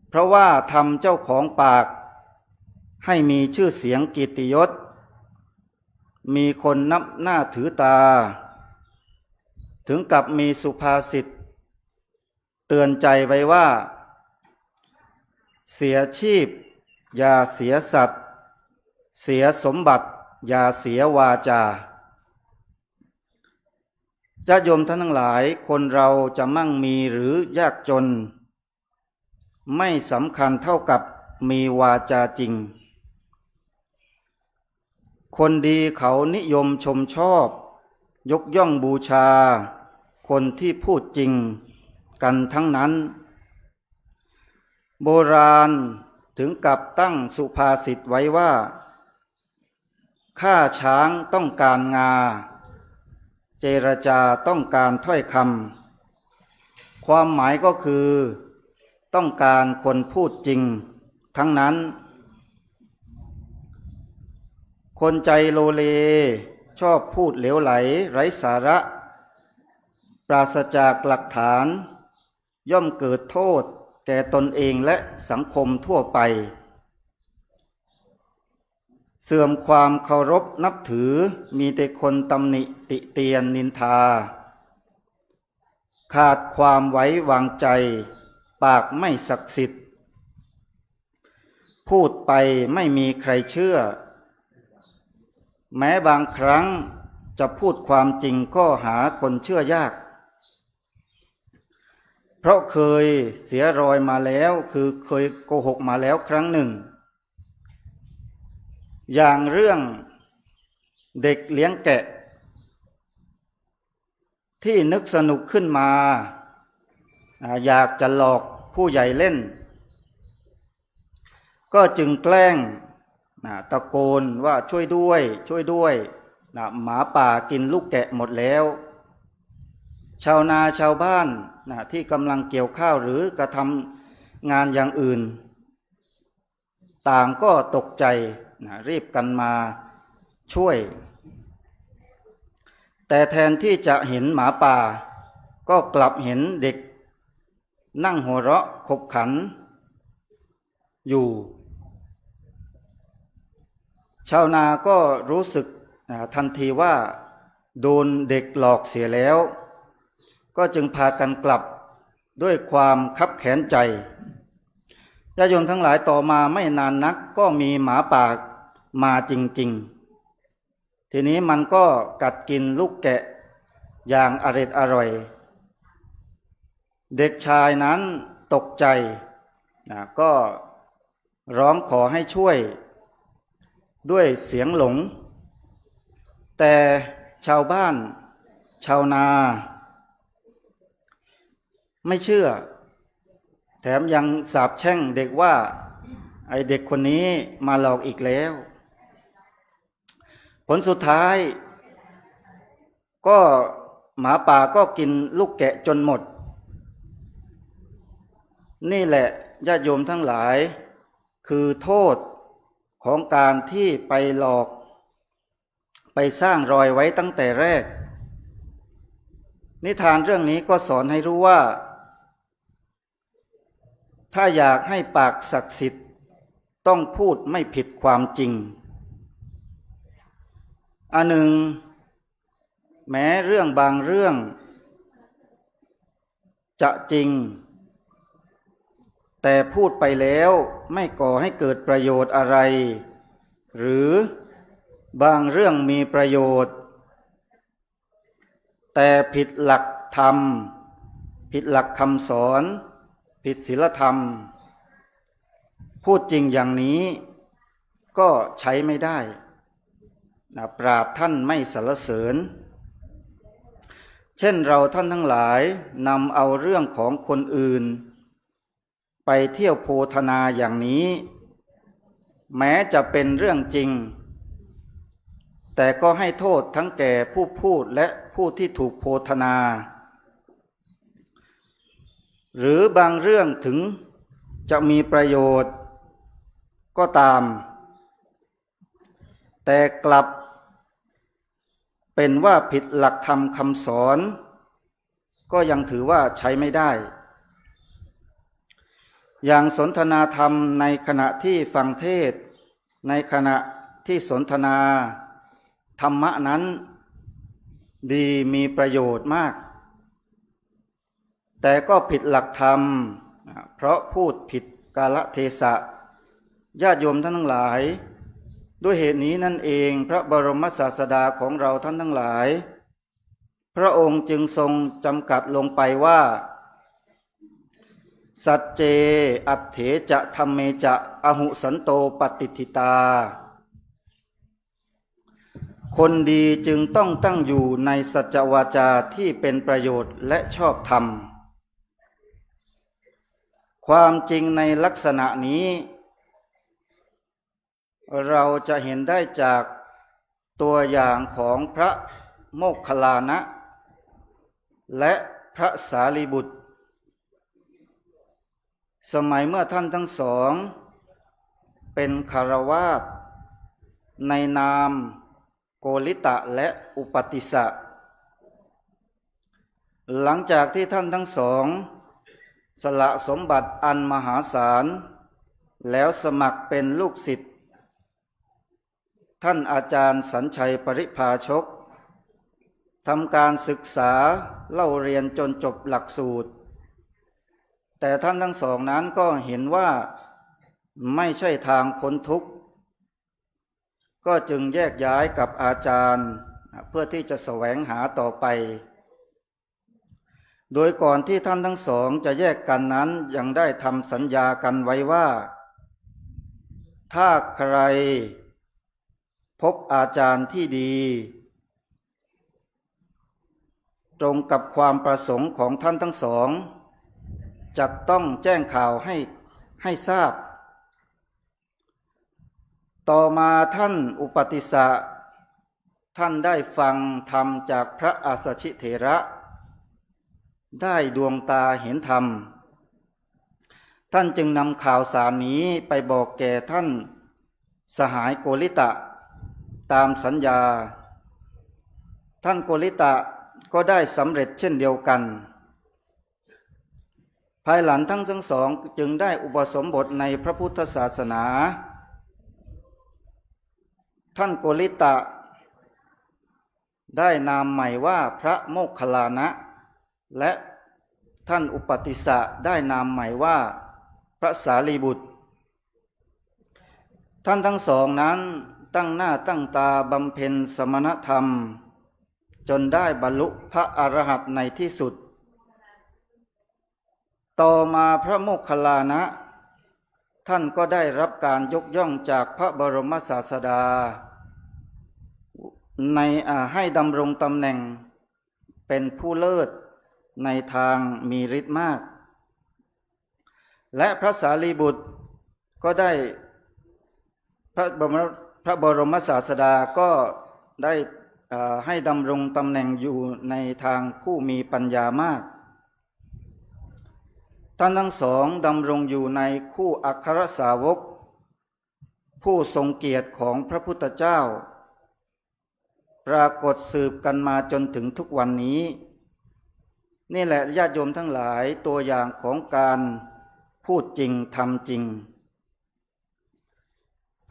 เพราะว่าทำเจ้าของปากให้มีชื่อเสียงกิตติยศมีคนนับหน้าถือตาถึงกับมีสุภาษิตเตือนใจไว้ว่าเสียชีพอย่าเสียสัตว์เสียสมบัติอย่าเสียวาจาญาติโยมท่านทั้งหลายคนเราจะมั่งมีหรือยากจนไม่สำคัญเท่ากับมีวาจาจริงคนดีเขานิยมชมชอบยกย่องบูชาคนที่พูดจริงกันทั้งนั้นโบราณถึงกับตั้งสุภาษิตไว้ว่าฆ่าช้างต้องการงาเจรจาต้องการถ้อยคำความหมายก็คือต้องการคนพูดจริงทั้งนั้นคนใจโลเลชอบพูดเหลวไหลไร้สาระปราศจากหลักฐานย่อมเกิดโทษแก่ตนเองและสังคมทั่วไปเสื่อมความเคารพนับถือมีแต่คนตำหนิติเตียนนินทาขาดความไว้วางใจปากไม่ศักดิ์สิทธิ์พูดไปไม่มีใครเชื่อแม้บางครั้งจะพูดความจริงก็หาคนเชื่อยากเพราะเคยเสียรอยมาแล้วคือเคยโกหกมาแล้วครั้งหนึ่งอย่างเรื่องเด็กเลี้ยงแกะที่นึกสนุกขึ้นมาอยากจะหลอกผู้ใหญ่เล่นก็จึงแกล้งตะโกนว่าช่วยด้วยช่วยด้วยหมาป่ากินลูกแกะหมดแล้วชาวนาชาวบ้านที่กำลังเกี่ยวข้าวหรือกระทำงานอย่างอื่นต่างก็ตกใจรีบกันมาช่วยแต่แทนที่จะเห็นหมาป่าก็กลับเห็นเด็กนั่งหัวเราะขบขันอยู่ชาวนาก็รู้สึกทันทีว่าโดนเด็กหลอกเสียแล้วก็จึงพากันกลับด้วยความคับแค้นใจญาติโยมทั้งหลายต่อมาไม่นานนักก็มีหมาป่ามาจริงๆทีนี้มันก็กัดกินลูกแกะอย่างอร่อยเด็กชายนั้นตกใจก็ร้องขอให้ช่วยด้วยเสียงหลงแต่ชาวบ้านชาวนาไม่เชื่อแถมยังสาปแช่งเด็กว่าไอ้เด็กคนนี้มาหลอกอีกแล้วผลสุดท้ายก็หมาป่าก็กินลูกแกะจนหมดนี่แหละญาติโยมทั้งหลายคือโทษของการที่ไปหลอกไปสร้างรอยไว้ตั้งแต่แรกนิทานเรื่องนี้ก็สอนให้รู้ว่าถ้าอยากให้ปากศักดิ์สิทธิ์ต้องพูดไม่ผิดความจริงอันหนึ่งแม้เรื่องบางเรื่องจะจริงแต่พูดไปแล้วไม่ก่อให้เกิดประโยชน์อะไรหรือบางเรื่องมีประโยชน์แต่ผิดหลักธรรมผิดหลักคำสอนผิดศีลธรรมพูดจริงอย่างนี้ก็ใช้ไม่ได้ปราชญ์ท่านไม่สรรเสริญเช่นเราท่านทั้งหลายนำเอาเรื่องของคนอื่นไปเที่ยวโพธนาอย่างนี้แม้จะเป็นเรื่องจริง แต่ก็ให้โทษทั้งแก่ผู้พูดและผู้ที่ถูกโพธนา หรือบางเรื่องถึงจะมีประโยชน์ก็ตามแต่กลับเป็นว่าผิดหลักธรรมคำสอนก็ยังถือว่าใช้ไม่ได้อย่างสนทนาธรรมในขณะที่ฟังเทศน์ในขณะที่สนทนาธรรมะนั้นดีมีประโยชน์มากแต่ก็ผิดหลักธรรมเพราะพูดผิดกาลเทศะญาติโยมท่านทั้งหลายด้วยเหตุนี้นั่นเองพระบรมศาสดาของเราท่านทั้งหลายพระองค์จึงทรงจำกัดลงไปว่าสัจเจอัตเถจะธัมเมจะอหุสันโตปฏิทิตาคนดีจึงต้องตั้งอยู่ในสัจวาจาที่เป็นประโยชน์และชอบธรรมความจริงในลักษณะนี้เราจะเห็นได้จากตัวอย่างของพระโมคคัลลานะและพระสารีบุตรสมัยเมื่อท่านทั้งสองเป็นคฤหัสถ์ในนามโกลิตะและอุปติสสะหลังจากที่ท่านทั้งสองสละสมบัติอันมหาศาลแล้วสมัครเป็นลูกศิษย์ท่านอาจารย์สัญชัยปริภาชกทำการศึกษาเล่าเรียนจนจบหลักสูตรแต่ท่านทั้งสองนั้นก็เห็นว่าไม่ใช่ทางพ้นทุกข์ก็จึงแยกย้ายกับอาจารย์เพื่อที่จะแสวงหาต่อไปโดยก่อนที่ท่านทั้งสองจะแยกกันนั้นยังได้ทำสัญญากันไว้ว่าถ้าใครพบอาจารย์ที่ดีตรงกับความประสงค์ของท่านทั้งสองจะต้องแจ้งข่าวให้ทราบต่อมาท่านอุปติสสะท่านได้ฟังธรรมจากพระอัสสชิเถระได้ดวงตาเห็นธรรมท่านจึงนำข่าวสารนี้ไปบอกแก่ท่านสหายโกลิตะตามสัญญาท่านโกลิตะก็ได้สำเร็จเช่นเดียวกันภายหลังทั้งสองจึงได้อุปสมบทในพระพุทธศาสนาท่านโกลิตะได้นามใหม่ว่าพระโมคคัลลานะและท่านอุปติสสะได้นามใหม่ว่าพระสารีบุตรท่านทั้งสองนั้นตั้งหน้าตั้งตาบำเพ็ญสมณธรรมจนได้บรรลุพระอรหันต์ในที่สุดต่อมาพระโมคคัลลานะท่านก็ได้รับการยกย่องจากพระบรมศาสดาในให้ดำรงตำแหน่งเป็นผู้เลิศในทางมีฤทธิ์มากและพระสารีบุตรก็ได้พระบรมศาสดาก็ได้ให้ดำรงตำแหน่งอยู่ในทางผู้มีปัญญามากท่านทั้งสองดำรงอยู่ในคู่อัครสาวกผู้ทรงเกียรติของพระพุทธเจ้าปรากฏสืบกันมาจนถึงทุกวันนี้นี่แหละญาติโยมทั้งหลายตัวอย่างของการพูดจริงทำจริง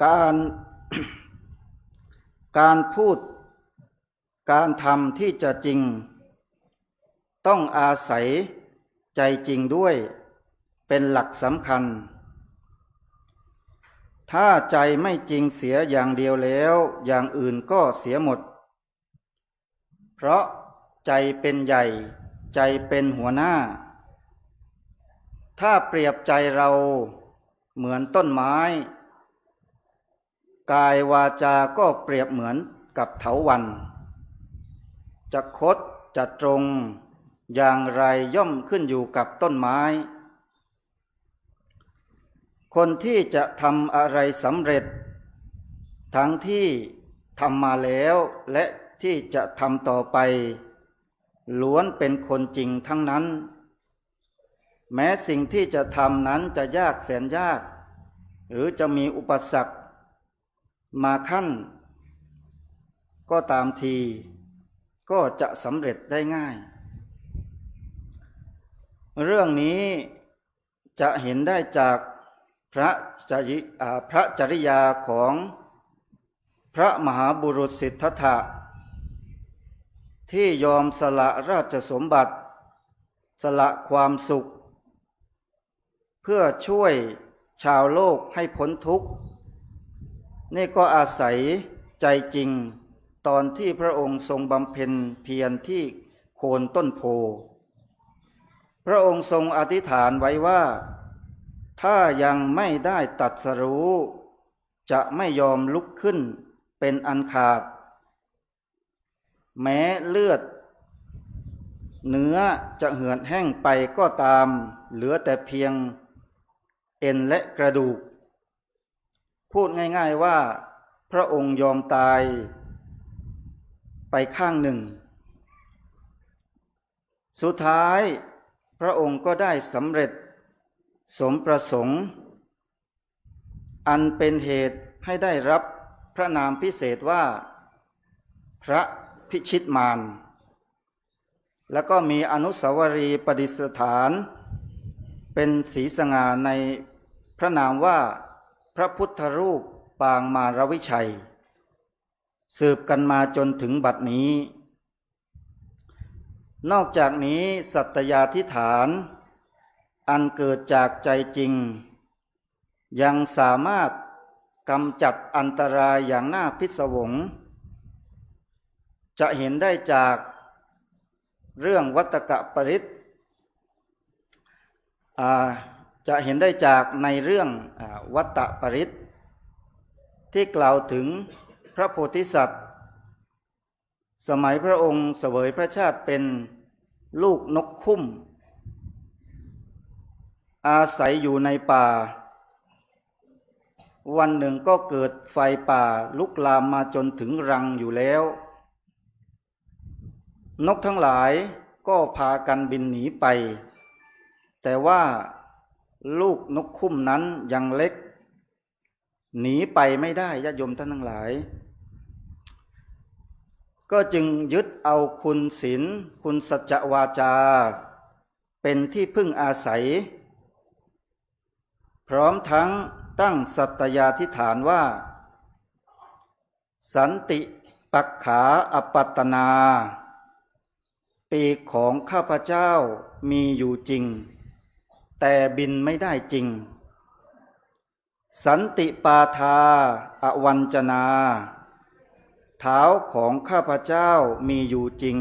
การพูดการทำที่จะจริงต้องอาศัยใจจริงด้วยเป็นหลักสำคัญถ้าใจไม่จริงเสียอย่างเดียวแล้วอย่างอื่นก็เสียหมดเพราะใจเป็นใหญ่ใจเป็นหัวหน้าถ้าเปรียบใจเราเหมือนต้นไม้กายวาจาก็เปรียบเหมือนกับเถาวัลย์จะคดจะตรงอย่างไรย่อมขึ้นอยู่กับต้นไม้คนที่จะทำอะไรสำเร็จทั้งที่ ทำมาแล้วและที่จะทำต่อไปล้วนเป็นคนจริงทั้งนั้นแม้สิ่งที่จะทำนั้นจะยากแสนยากหรือจะมีอุปสรรคมาขั้นก็ตามทีก็จะสำเร็จได้ง่ายเรื่องนี้จะเห็นได้จากพระจริยาของพระมหาบุรุษสิทธัตถะที่ยอมสละราชสมบัติสละความสุขเพื่อช่วยชาวโลกให้พ้นทุกข์นี่ก็อาศัยใจจริงตอนที่พระองค์ทรงบำเพ็ญเพียรที่โคนต้นโพพระองค์ทรงอธิษฐานไว้ว่าถ้ายังไม่ได้ตรัสรู้จะไม่ยอมลุกขึ้นเป็นอันขาดแม้เลือดเนื้อจะเหือดแห้งไปก็ตามเหลือแต่เพียงเอ็นและกระดูกพูดง่ายๆว่าพระองค์ยอมตายไปข้างหนึ่งสุดท้ายพระองค์ก็ได้สำเร็จสมประสงค์อันเป็นเหตุให้ได้รับพระนามพิเศษว่าพระพิชิตมารแล้วก็มีอนุสาวรีย์ประดิษฐานเป็นศรีสง่าในพระนามว่าพระพุทธรูปปางมารวิชัยสืบกันมาจนถึงบัดนี้นอกจากนี้สัตยาธิฐานอันเกิดจากใจจริงยังสามารถกำจัดอันตรายอย่างน่าพิศวงจะเห็นได้จากเรื่องวัตกปริตจะเห็นได้จากในเรื่องวัตตปริตที่กล่าวถึงพระโพธิสัตว์สมัยพระองค์เสวยพระชาติเป็นลูกนกคุ้มอาศัยอยู่ในป่าวันหนึ่งก็เกิดไฟป่าลุกลามมาจนถึงรังอยู่แล้วนกทั้งหลายก็พากันบินหนีไปแต่ว่าลูกนกคุ้มนั้นยังเล็กหนีไปไม่ได้ญาติโยมท่านทั้งหลายก็จึงยึดเอาคุณศีลคุณสัจจวาจาเป็นที่พึ่งอาศัยพร้อมทั้งตั้งสัตยาธิฐานว่าสันติปักขาอปัตตนาปีกของข้าพเจ้ามีอยู่จริงแต่บินไม่ได้จริงสันติปาทาอวัญจนาเท้าของข้าพเจ้ามีอยู่จริง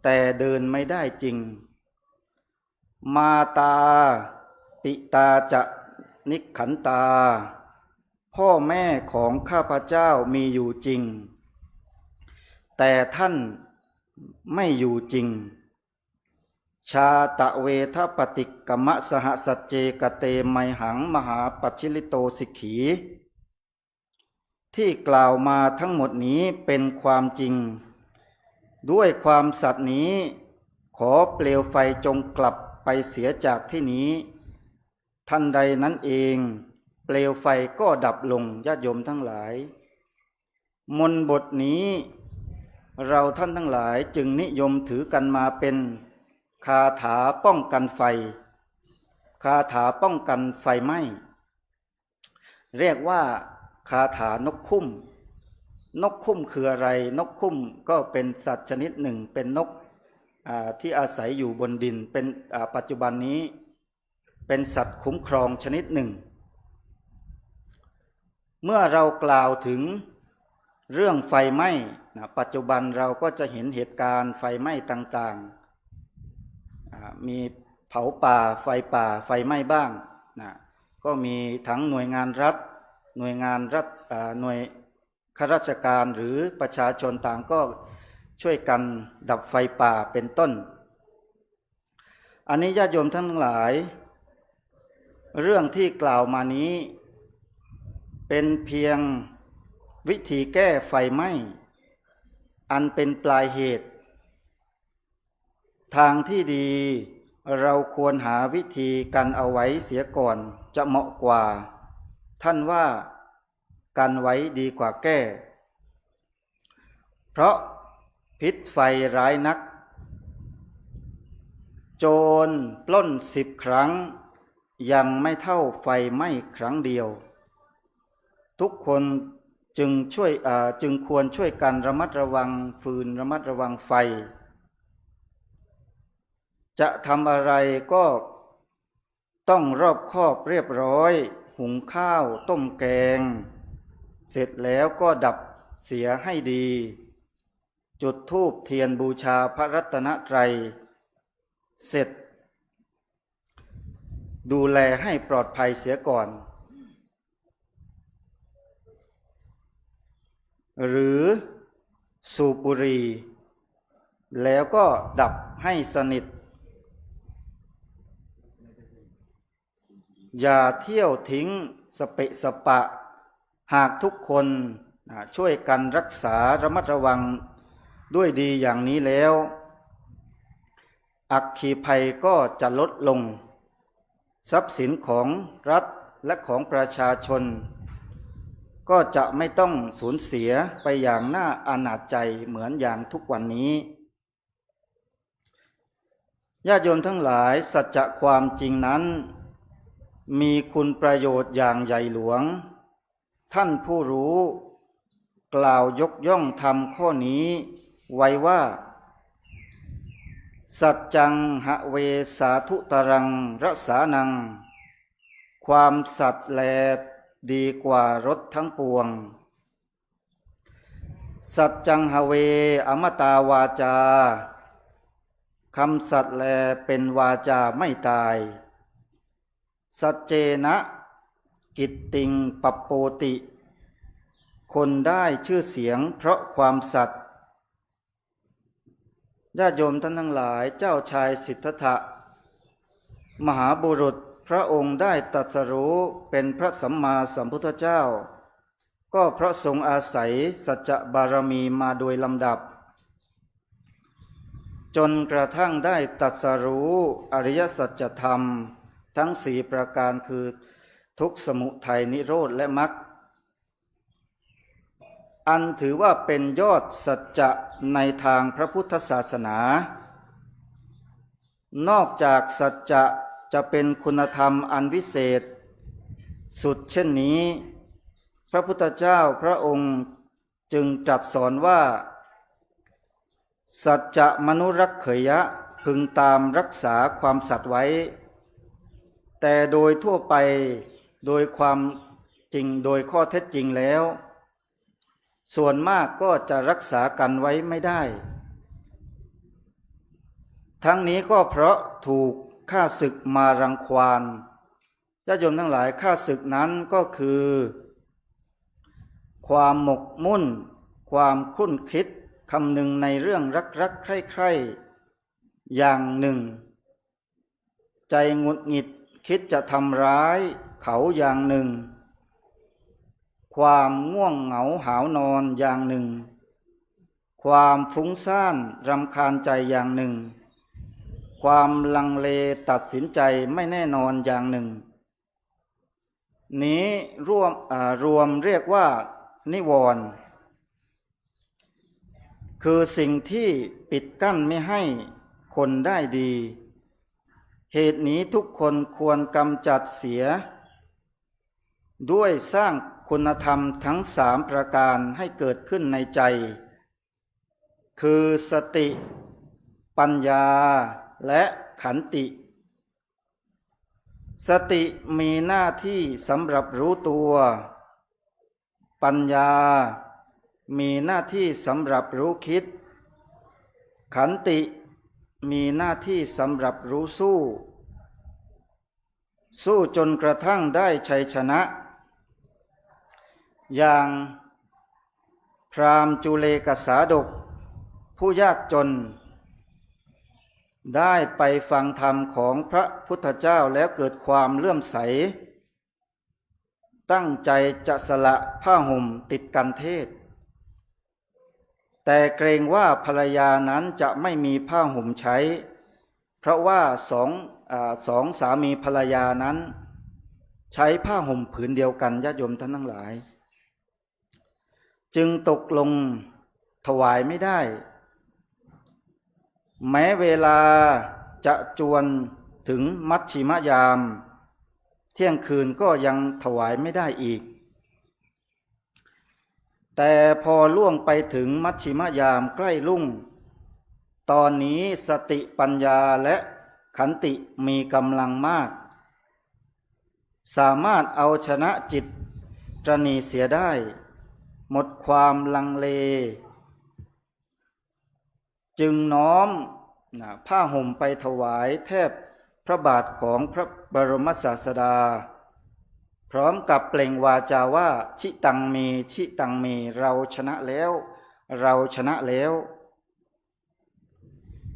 แต่เดินไม่ได้จริงมาตาปิตาจะนิขันตาพ่อแม่ของข้าพเจ้ามีอยู่จริงแต่ท่านไม่อยู่จริงชาตะเวทปฏิกมะสหสัจเจกเตไมหังมหาปัจฉิลิโตสิกขีที่กล่าวมาทั้งหมดนี้เป็นความจริงด้วยความสัตย์นี้ขอเปลวไฟจงกลับไปเสียจากที่นี้ทันใดนั้นเองเปลวไฟก็ดับลงญาติโยมทั้งหลายมนต์บทนี้เราท่านทั้งหลายจึงนิยมถือกันมาเป็นคาถาป้องกันไฟคาถาป้องกันไฟไหม้เรียกว่าคาถานกคุ้มนกคุ้มคืออะไรนกคุ้มก็เป็นสัตว์ชนิดหนึ่งเป็นนกที่อาศัยอยู่บนดินเป็นปัจจุบันนี้เป็นสัตว์คุ้มครองชนิดหนึ่งเมื่อเรากล่าวถึงเรื่องไฟไหม้ปัจจุบันเราก็จะเห็นเหตุการณ์ไฟไหม้ต่างๆมีเผาป่าไฟป่าไฟไหม้บ้างก็มีทั้งหน่วยงานรัฐหน่วยข้าราชการหรือประชาชนต่างก็ช่วยกันดับไฟป่าเป็นต้นอันนี้ญาติโยมทั้งหลายเรื่องที่กล่าวมานี้เป็นเพียง วิธีแก้ไฟไหม้อันเป็นปลายเหตุทางที่ดีเราควรหาวิธีกันเอาไว้เสียก่อนจะเหมาะกว่าท่านว่ากันไว้ดีกว่าแก้เพราะพิษไฟร้ายนักโจรปล้น10 ครั้งยังไม่เท่าไฟไหม้ครั้งเดียวทุกคนจึงควรช่วยกันระมัดระวังฟืนระมัดระวังไฟจะทำอะไรก็ต้องรอบคอบเรียบร้อยหุงข้าวต้มแกงเสร็จแล้วก็ดับเสียให้ดีจุดธูปเทียนบูชาพระรัตนตรัยเสร็จดูแลให้ปลอดภัยเสียก่อนหรือสูบบุหรี่แล้วก็ดับให้สนิทอย่าเที่ยวทิ้งสเปะสปะหากทุกคนช่วยกันรักษาระมัดระวังด้วยดีอย่างนี้แล้วอัคคีภัยก็จะลดลงทรัพย์สินของรัฐและของประชาชนก็จะไม่ต้องสูญเสียไปอย่างน่าอาณาจใจเหมือนอย่างทุกวันนี้ญาติโยมทั้งหลายสัจความจริงนั้นมีคุณประโยชน์อย่างใหญ่หลวงท่านผู้รู้กล่าวยกย่องธรรมข้อนี้ไว้ว่าสัจจังหะเวสาธุตรังรัสานังความสัตย์แลดีกว่ารถทั้งปวงสัจจังหะเวอมตาวาจาคำสัตย์แลเป็นวาจาไม่ตายสัจเจนะกิตติงปัปโปติคนได้ชื่อเสียงเพราะความสัตย์ญาติโยมท่านทั้งหลายเจ้าชายสิทธัตถะมหาบุรุษพระองค์ได้ตรัสรู้เป็นพระสัมมาสัมพุทธเจ้าก็เพราะทรงอาศัยสัจจะบารมีมาโดยลำดับจนกระทั่งได้ตรัสรู้อริยสัจธรรมทั้ง4 ประการคือทุกข์สมุทัยนิโรธและมรรคอันถือว่าเป็นยอดสัจจะในทางพระพุทธศาสนานอกจากสัจจะเป็นคุณธรรมอันวิเศษสุดเช่นนี้พระพุทธเจ้าพระองค์จึงตรัสสอนว่าสัจจะมนุรักเขยะพึงตามรักษาความสัตย์ไว้แต่โดยทั่วไปโดยความจริงโดยข้อเท็จจริงแล้วส่วนมากก็จะรักษากันไว้ไม่ได้ทั้งนี้ก็เพราะถูกข้าศึกมารังควานญาติโยมทั้งหลายข้าศึกนั้นก็คือความหมกมุ่นความคุ้นคิดคำนึงในเรื่องรักใคร่ๆอย่างหนึ่งใจหงุดหงิดคิดจะทำร้ายเขาอย่างหนึ่งความง่วงเหงาหาวนอนอย่างหนึ่งความฟุ้งซ่านรำคาญใจอย่างหนึ่งความลังเลตัดสินใจไม่แน่นอนอย่างหนึ่งนี้รวมเรียกว่านิวรณ์คือสิ่งที่ปิดกั้นไม่ให้คนได้ดีเหตุนี้ทุกคนควรกำจัดเสียด้วยสร้างคุณธรรมทั้ง3 ประการให้เกิดขึ้นในใจคือสติปัญญาและขันติสติมีหน้าที่สำหรับรู้ตัวปัญญามีหน้าที่สำหรับรู้คิดขันติมีหน้าที่สำหรับรู้สู้จนกระทั่งได้ชัยชนะอย่างพราหมณ์จุเลกสาดกผู้ยากจนได้ไปฟังธรรมของพระพุทธเจ้าแล้วเกิดความเลื่อมใส ตั้งใจจะสละผ้าห่มติดกันเทศแต่เกรงว่าภรรยานั้นจะไม่มีผ้าห่มใช้เพราะว่าสองสามีภรรยานั้นใช้ผ้าห่มผืนเดียวกันญาติโยมท่านทั้งหลายจึงตกลงถวายไม่ได้แม้เวลาจะจวนถึงมัชชิมยามเที่ยงคืนก็ยังถวายไม่ได้อีกแต่พอล่วงไปถึงมัชชิมยามใกล้รุ่งตอนนี้สติปัญญาและขันติมีกำลังมากสามารถเอาชนะจิตตรณีเสียได้หมดความลังเลจึงน้อมผ้าห่มไปถวายแทบพระบาทของพระบรมศาสดาพร้อมกับเปล่งวาจาว่าชิตังเมชิตังเมเราชนะแล้วเราชนะแล้ว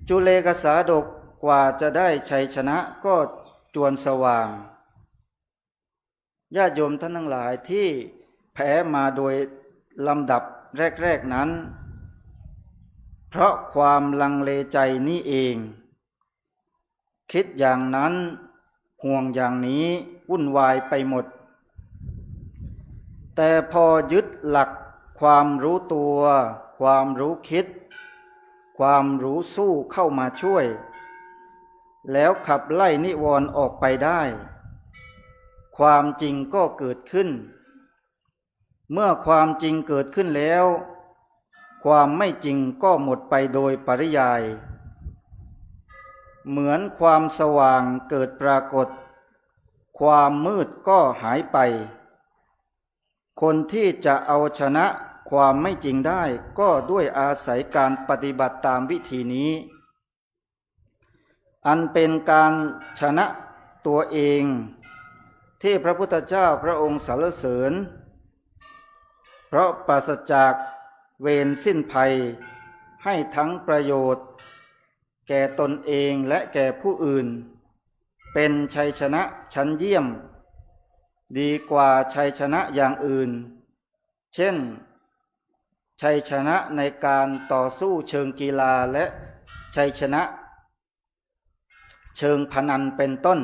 จุเลกสาดกกว่าจะได้ชัยชนะก็จวนสว่างญาติโยมท่านทั้งหลายที่แพ้มาโดยลำดับแรกๆนั้นเพราะความลังเลใจนี่เองคิดอย่างนั้นห่วงอย่างนี้วุ่นวายไปหมดแต่พอยึดหลักความรู้ตัวความรู้คิดความรู้สู้เข้ามาช่วยแล้วขับไล่นิวรณ์ออกไปได้ความจริงก็เกิดขึ้นเมื่อความจริงเกิดขึ้นแล้วความไม่จริงก็หมดไปโดยปริยายเหมือนความสว่างเกิดปรากฏความมืดก็หายไปคนที่จะเอาชนะความไม่จริงได้ก็ด้วยอาศัยการปฏิบัติตามวิธีนี้อันเป็นการชนะตัวเองที่พระพุทธเจ้าพระองค์สรรเสริญเพราะปราศจากเวรสิ้นภัยให้ทั้งประโยชน์แก่ตนเองและแก่ผู้อื่นเป็นชัยชนะชั้นเยี่ยมดีกว่าชัยชนะอย่างอื่นเช่นชัยชนะในการต่อสู้เชิงกีฬาและชัยชนะเชิงพนันเป็นต้น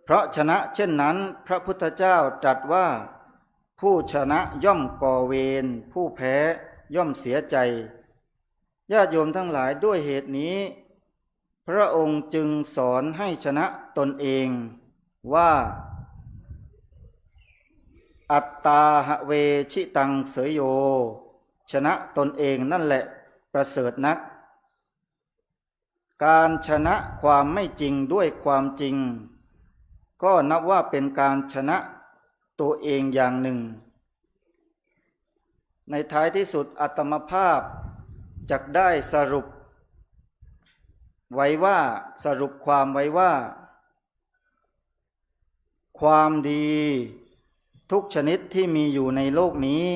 เพราะชนะเช่นนั้นพระพุทธเจ้าตรัสว่าผู้ชนะย่อมก่อเวรผู้แพ้ย่อมเสียใจญาติโยมทั้งหลายด้วยเหตุนี้พระองค์จึงสอนให้ชนะตนเองว่าอัตตาหะเวชิตังเสยโยชนะตนเองนั่นแหละประเสริฐนักการชนะความไม่จริงด้วยความจริงก็นับว่าเป็นการชนะตัวเองอย่างหนึ่งในท้ายที่สุดอาตมภาพจักได้สรุปความไว้ว่าความดีทุกชนิดที่มีอยู่ในโลกนี้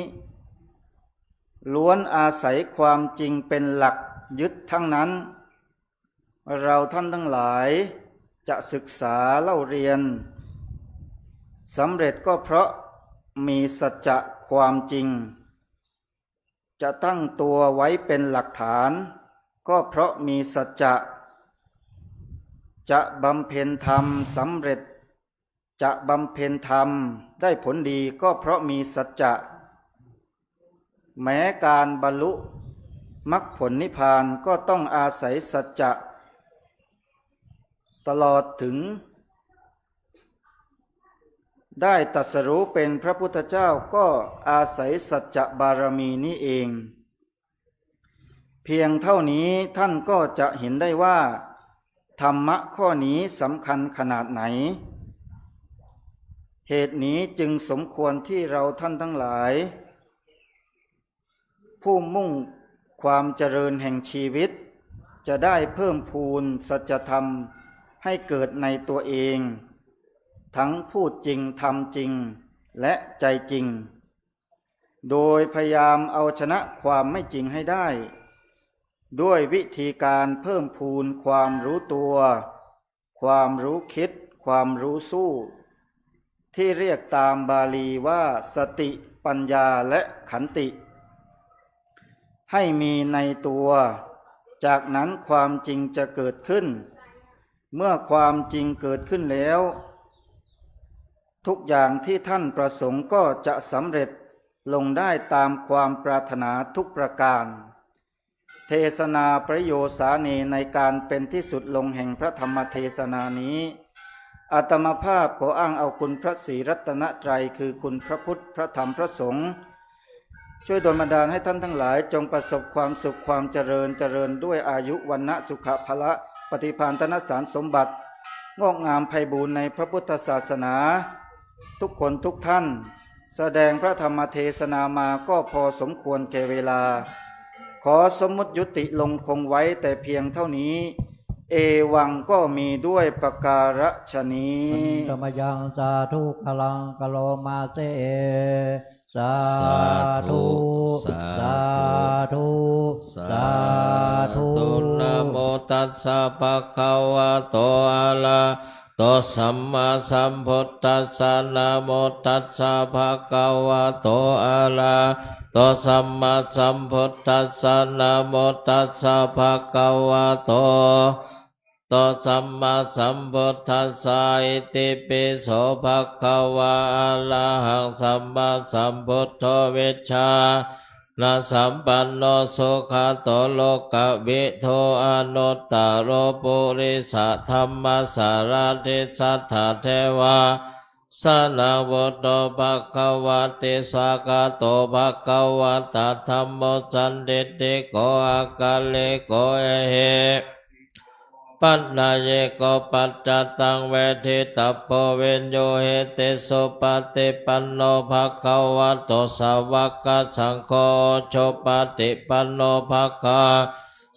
ล้วนอาศัยความจริงเป็นหลักยึดทั้งนั้นเราท่านทั้งหลายจะศึกษาเล่าเรียนสำเร็จก็เพราะมีสัจจะความจริงจะตั้งตัวไว้เป็นหลักฐานก็เพราะมีสัจจะบำเพ็ญธรรมสำเร็จจะบำเพ็ญธรรมได้ผลดีก็เพราะมีสัจจะแม้การบรรลุมรรคผลนิพพานก็ต้องอาศัยสัจจะตลอดถึงได้ตรัสรู้เป็นพระพุทธเจ้าก็อาศัยสัจจะบารมีนี้เองเพียงเท่านี้ท่านก็จะเห็นได้ว่าธรรมะข้อนี้สำคัญขนาดไหนเหตุนี้จึงสมควรที่เราท่านทั้งหลายผู้มุ่งความเจริญแห่งชีวิตจะได้เพิ่มพูนสัจธรรมให้เกิดในตัวเองทั้งพูดจริงทำจริงและใจจริงโดยพยายามเอาชนะความไม่จริงให้ได้ด้วยวิธีการเพิ่มพูนความรู้ตัวความรู้คิดความรู้สู้ ที่เรียกตามบาลีว่าสติปัญญาและขันติ ให้มีในตัว จากนั้นความจริงจะเกิดขึ้น เมื่อความจริงเกิดขึ้นแล้ว ทุกอย่างที่ท่านประสงค์ก็จะสำเร็จลงได้ตามความปรารถนาทุกประการ เทศนาประโยสาเนในการเป็นที่สุดลงแห่งพระธรรมเทศนานี้อาตมาภาพขออ้างเอาคุณพระศรีรัตนตรัยคือคุณพระพุทธพระธรรมพระสงฆ์ช่วยดลบันดาลให้ท่านทั้งหลายจงประสบความสุขความเจริญด้วยอายุวรรณะสุขภละปฏิภาณธนสารสมบัติงอกงามไพบูรณ์ในพระพุทธศาสนาทุกคนทุกท่านแสดงพระธรรมเทศนามาก็พอสมควรแก่เวลาขอสมมุติยุติลงคงไว้แต่เพียงเท่านี้เอวังก็มีด้วยประการฉนี้ธรรมยังสาธุกลังกะโลมาเสสาธุสาธุสาธุนะโมตัสสะภะคะวะโตอะระโตสัมมาสัมพุทธัสสะนะโมตัสสะภะคะวะโตอะระโตสัมมาสัมพุทธัสสะนะโมตัสสะภะคะวะโตสัมมาสัมพุทธัสสะอิติปิโสภะคะวะอะระหังสัมมาสัมพุทโธวิชชานะสัมปันโนสุขโตโลกวิโทอนุตตโรปุริสธรรมสารติสัทธาเทวาสนาวุตโตภะคะวะติสวากาโตภะคะวะตะธัมโมสันติติโกอากาลิโกเอหิปัณาเยโกปัจจตังเวทิตาโพเวนโยเหติสุปฏิปันโนภะคะวะโตสาวกสังโฆโชปฏิปันโนภะคะ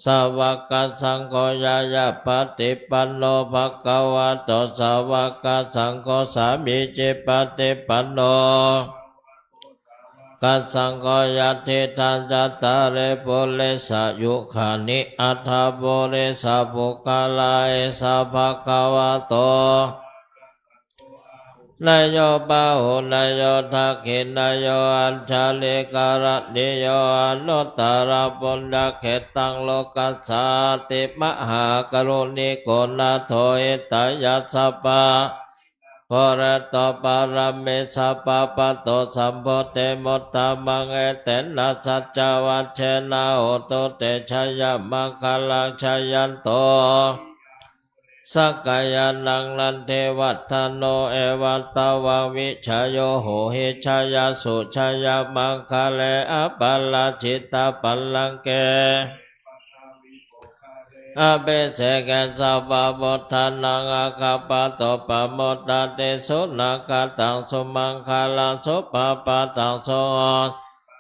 สาวกสังโฆยายาปฏิปันโนภะคะวะโตสาวกสังโฆสามีจิปฏิปันโนกัสสังโฆยัตถิทันจัตตาเรปุเรสยุขานิอัฏฐปุเรสปุคลาเอสะภะคะวะโตนายโยบาหุนายโยทักขินายโยอัญชาลิการะนิโยอนุตตรปุญญเขตังโลกัสสาติมหากรุณิโกนาโทอิตายัสสะปะโพระโตปารมิสัพพะปะโตสัมโพเตมุตตะมังเอเตนะสัจจวัชเชนะโหตุเตชยมังคลังชยันโตสักกายานังนันเทวัตโนเอวัตตวังวิชโยโหหิชยสุชยมังคเลอปัลลจิตตปัลลังเกอาเบเสกสัพพะพุทธานังอาคาปะโตปะโมตเตสุนักตังสุมังคลังสุปปะตังโส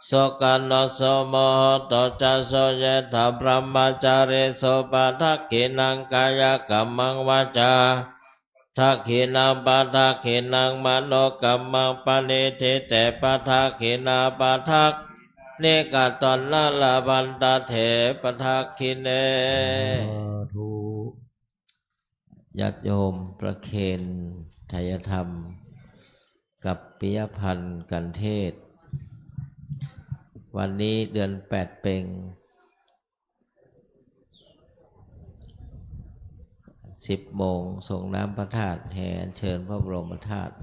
สุกันโนโสโมโหโตจัสโสเยธาพระมจาริสุปะทักขินังกายกัมมังวาจาทักขินังปะทักขินังมโนกัมมังปณิทิเตปะทักขินาปะทักเนกตอนนาลาบันตาเถปะทักขิเนญาติโยมประเคนไทยธรรมกับปิยพันธ์กันเทศวันนี้เดือน8เป็ง10 โมงส่งน้ำพระธาตุแห่เชิญพระบรมธาตุ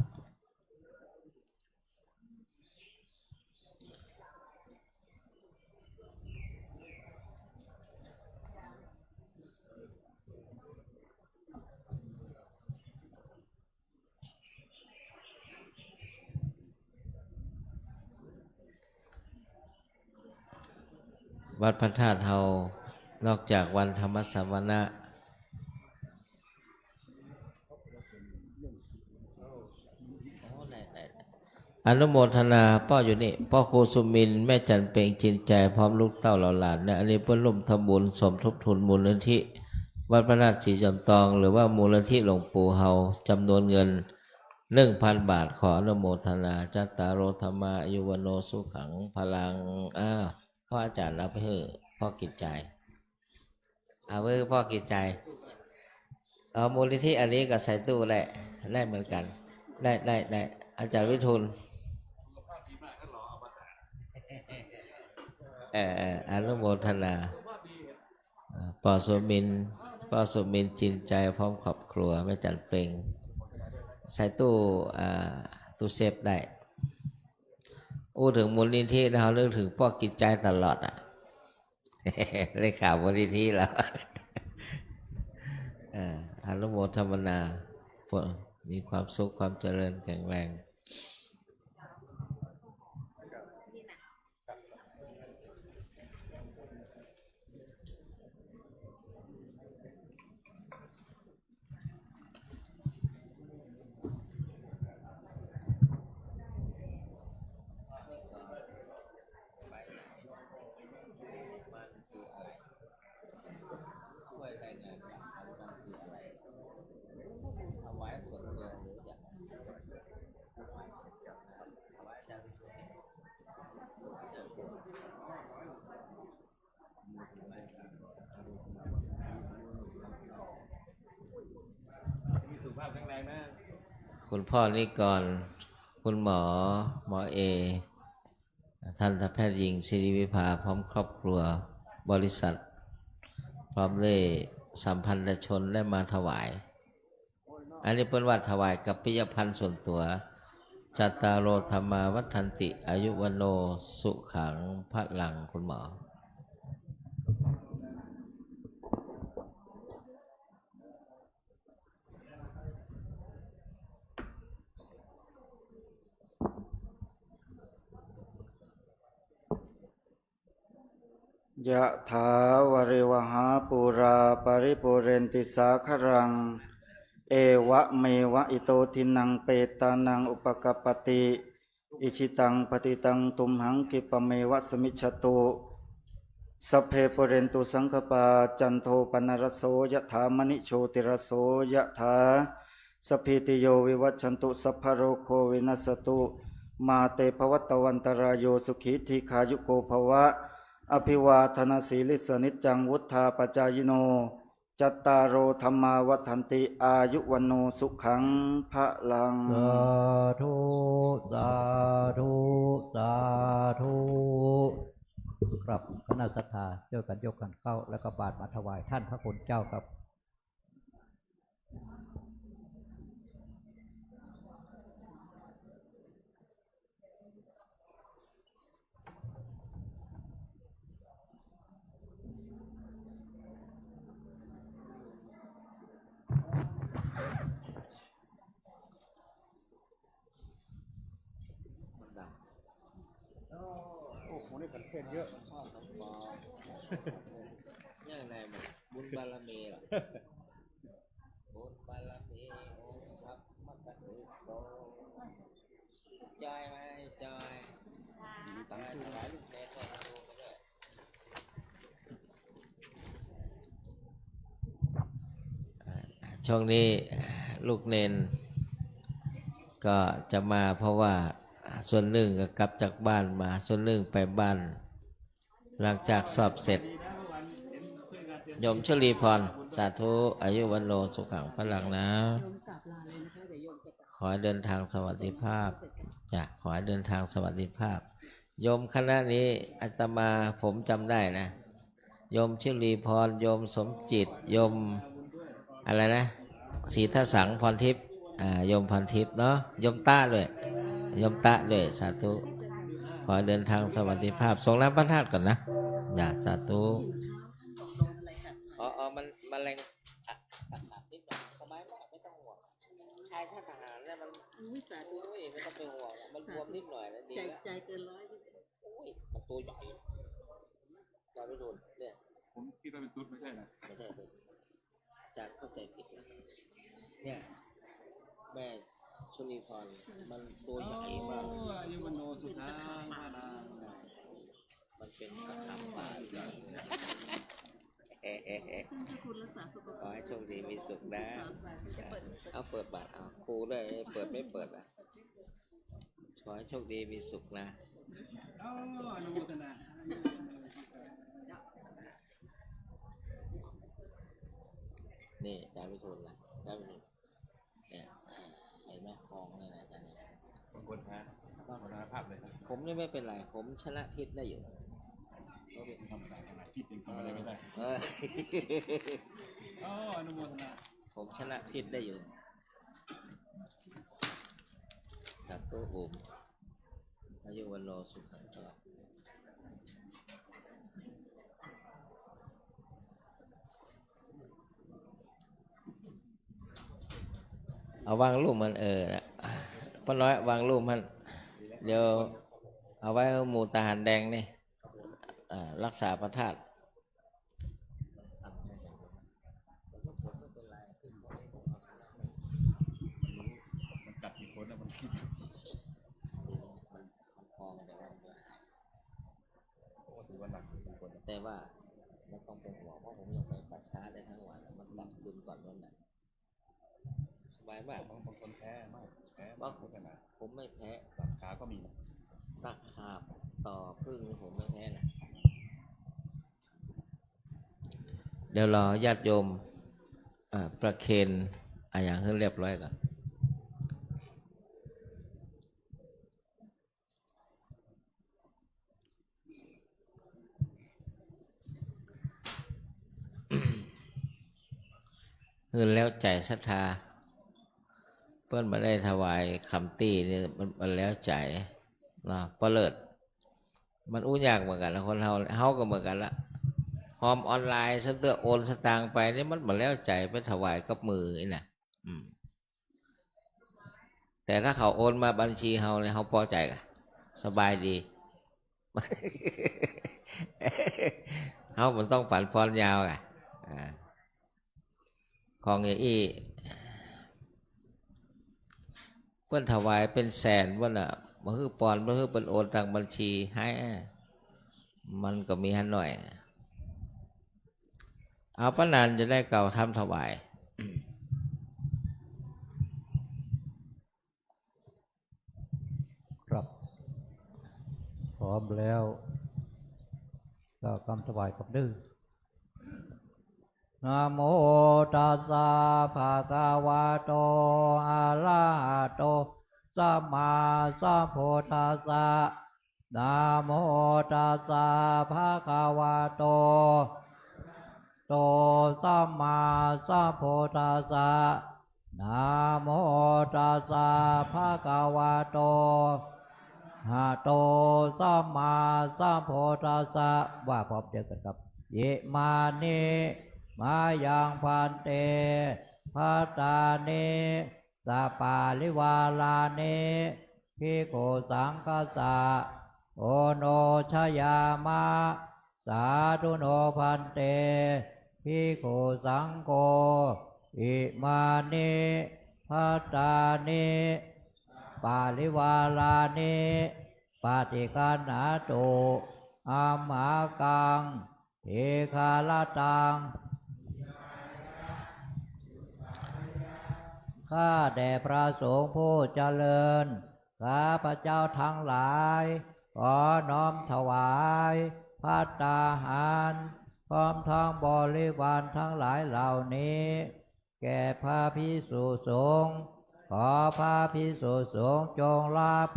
วัดพระธาตุเฮานอกจากวันธรรมสวนะอนุโมทนาพ่ออยู่นี่พ่อครูสุมินแม่จันเปงจินใจพร้อมลูกเต้าเหล่าหลานเนี่ยอันนี้เพื่อร่วมทำบุญสมทบทุนมูลนิธิวัดพระธาตุศรีจอมทองหรือว่ามูลนิธิหลวงปู่เฮาจำนวนเงิน 1,000 บาทขออนุโมทนาจัตตารโอธรรมายุวโนสุขังพลังพ่ออาจารย์รับไปเถอะพ่อกิจใจเอาไว้พ่อกิจใจเอามูลนิธิอันนี้กับใส่ตู้ได้เหมือนกันได้ อาจารย์วิทูลอนุโมทนาปอสมินจินใจพร้อมครอบครัวแม่จันเปงใส่ตู้เซฟได้อู้ถึงมูลนิธินะเขาเรื่องถึงพวกกิจใจตลอดอ่ะ ได้ข่าวมูลนิธิแล้ว อนุโมทนามีความสุขความเจริญแข็งแรงคุณพ่อนิกรคุณหมอเอท่านแพทย์หญิงศิริวิภาพร้อมครอบครัวบริษัทพร้อมด้วยสัมพันธชนได้มาถวายอันนี้เป็นวัดถวายกับปิยพันธ์ส่วนตัวจัตตารโอธรรมาวัฏันติอายุวโนสุขังพระลังคุณหมอย ะถาวริวหาปูราปริปุเรนติสาครังเอวะเมวะอิโตทินังเปตานังอุปกปปติอิชิตังปฏิตังตุมหังกิปะเมวะสมิจฉตุสัพเพปุเรนตุสังคปาจันโทปนรสโสยะถามณิโชติรสโสยะถาสัพพิติโยวิวัชชันตุสัพพะโรโควินัสตุมาเตภวัตวันตรายโยสุขีทีขายุโกภวะอภิวาทนาสีลิสนิจจังวุธาปจายโนจัตตารโอธรรมาวัฏันติอายุวันโนสุขังพระลัง สาธุสาธุสาธุครับคณะศรัทธาเจอกันยกกันเข้าแล้วก็บาทมาถวายท่านพระคุณเจ้าครับเนี่ยไหนมันบุญบารมีหรอบุญบารมีองค์พระมัคคตุโตจอยไหมจอยตั้งถวายลูกเนรให้ดูไปด้วยช่วงนี้ลูกเนนก็จะมาเพราะว่าส่วนหนึ่งก็กลับจากบ้านมาส่วนหนึ่งไปบ้านหลังจากสอบเสร็จโยมชลีพรสาธุอายุวันโนสุขังพลังนะขอให้เดินทางสวัสดิภาพจะขอให้เดินทางสวัสดิภาพโยมคณะนี้อาตมาผมจำได้นะโยมชลีพรโยมสมจิตโยมอะไรนะศรีทสังพรทิพย์โยมพรทิพย์เนาะโยมตะด้วยโยมตะด้วยสาธุขอให้เดินทางสวัสดิภาพส่งน้ำพระธาตุก่อนนะอย่าสาธุมันแรงตัดสามนิดหน่อยสบายมากไม่ต้องห่วงชายชาติทหารเนี่ยมันสาธุไม่ต้องเป็นห่วงมันบวมนิดหน่อยนะดีแล้วใจเกินร้อยมันตัวใหญ่ใจไม่โดนเนี่ยผมคิดว่าเป็นตุ๊ดไม่ใช่นะไม่ใช่ตุ๊ดอาจารย์เข้าใจผิดนะเนี่ยแม่ชุลีพรมันตัวใหญ่มากอายุวันโนสุดท้ายมันเป็นตะขาบป่าใหญ่ขอให้โชคดีมีสุขนะเอาเปิดบัตรเอาครูด้วยเปิดไม่เปิดอ่ะขอให้โชคดีมีสุขนะนี่อาจารย์วิทูลนะอาจารย์วิทูลเนี่ยเห็นไหมคลองนี่นะอาจารย์ มรณภาพเลยนะ ผมนี่ไม่เป็นไร ผมชนะพิษได้อยู่ ก็เป็นธรรมดาขนาดคิดเองทำอะไรไม่ได้ เออ อ๋ออนุโมทนา ผมชนะพิษได้อยู่ สัตว์ตัวอุ่มอายุวันโนสุขังพลังเอาวางรูปมันนะป้าน้อยวางรูปมัน เดี๋ยวเอาไว้ให้หมู่ทหารแดงนี่รักษาพระธาตุ มันกัดกี่คนนะมันคิด มันพองแต่ว่า โอ้ถือว่าหนักกี่คนนะ แต่ว่าไม่ต้องเป็นห่วงเพราะผมยังไปป่าช้าได้ทั้งวันมันกลับคืนก่อนวันไหนสบายมาก บางคนแพ้มากแพ้ ว่า ขนาด ผมไม่แพ้ ตัดขาก็มีนะ ตะขาบต่อพึ่งผมไม่แพ้นะเดี๋ยวรอญาติโยมประเคนอย่างให้เรียบร้อยก่อนเงินแล้วใจศรัทธาเพื่อนมาได้ถวายคำตีนี่มันแล้วใจนะประเลิดมันอู้ยากเหมือนกันนะคนเฮาก็เหมือนกันละหอมออนไลน์ฉันเตือโอนสตางค์ไปนี่มันมาแล้วใจไปถวายกับมือนี่นะแต่ถ้าเขาโอนมาบัญชีเฮาเนี่ยเฮาพอใจกันสบายดี เฮามันต้องผันพรยาวอ่ะของอย่างอี้เพื่อนถวายเป็นแสนว่าน่ะมันคือปอนมันคือเป็นโอนทางบัญชีให้มันก็มีหันหน่อยเอาป้านานจะได้เก่าทำถวายครับพร้อมแล้วก็คำถวายกับดื้อนะโมตัสสะภะคะวะโตอะระหะโตสัมมาสัมพุทธัสสะนะโมตัสสะภะคะวะโตสัมมาสัมพุทธัสสะนะโมตัสสะภะคะวะโตสัมมาสัมพุทธัสสะว่าพร้อมเดียวกันครับเยมานิมายังพันเตภัตตานิสัปปาลิวาลานิภิกขุสังฆัสสะโอโนชยามะสาธุโนพันเตภิกขุสังโฆอิมานิภัตตานิปาลิวาลานิปาติกานาตุอัมหากังเอคาลตังข้าแด่พระสงฆ์ผู้เจริญข้าพระเจ้าทั้งหลายขอน้อมถวายภัตตาหารพร้อมทั้งบริวารทั้งหลายเหล่านี้แก่พระภิกษุสงฆ์ขอพระภิกษุสงฆ์จงรับ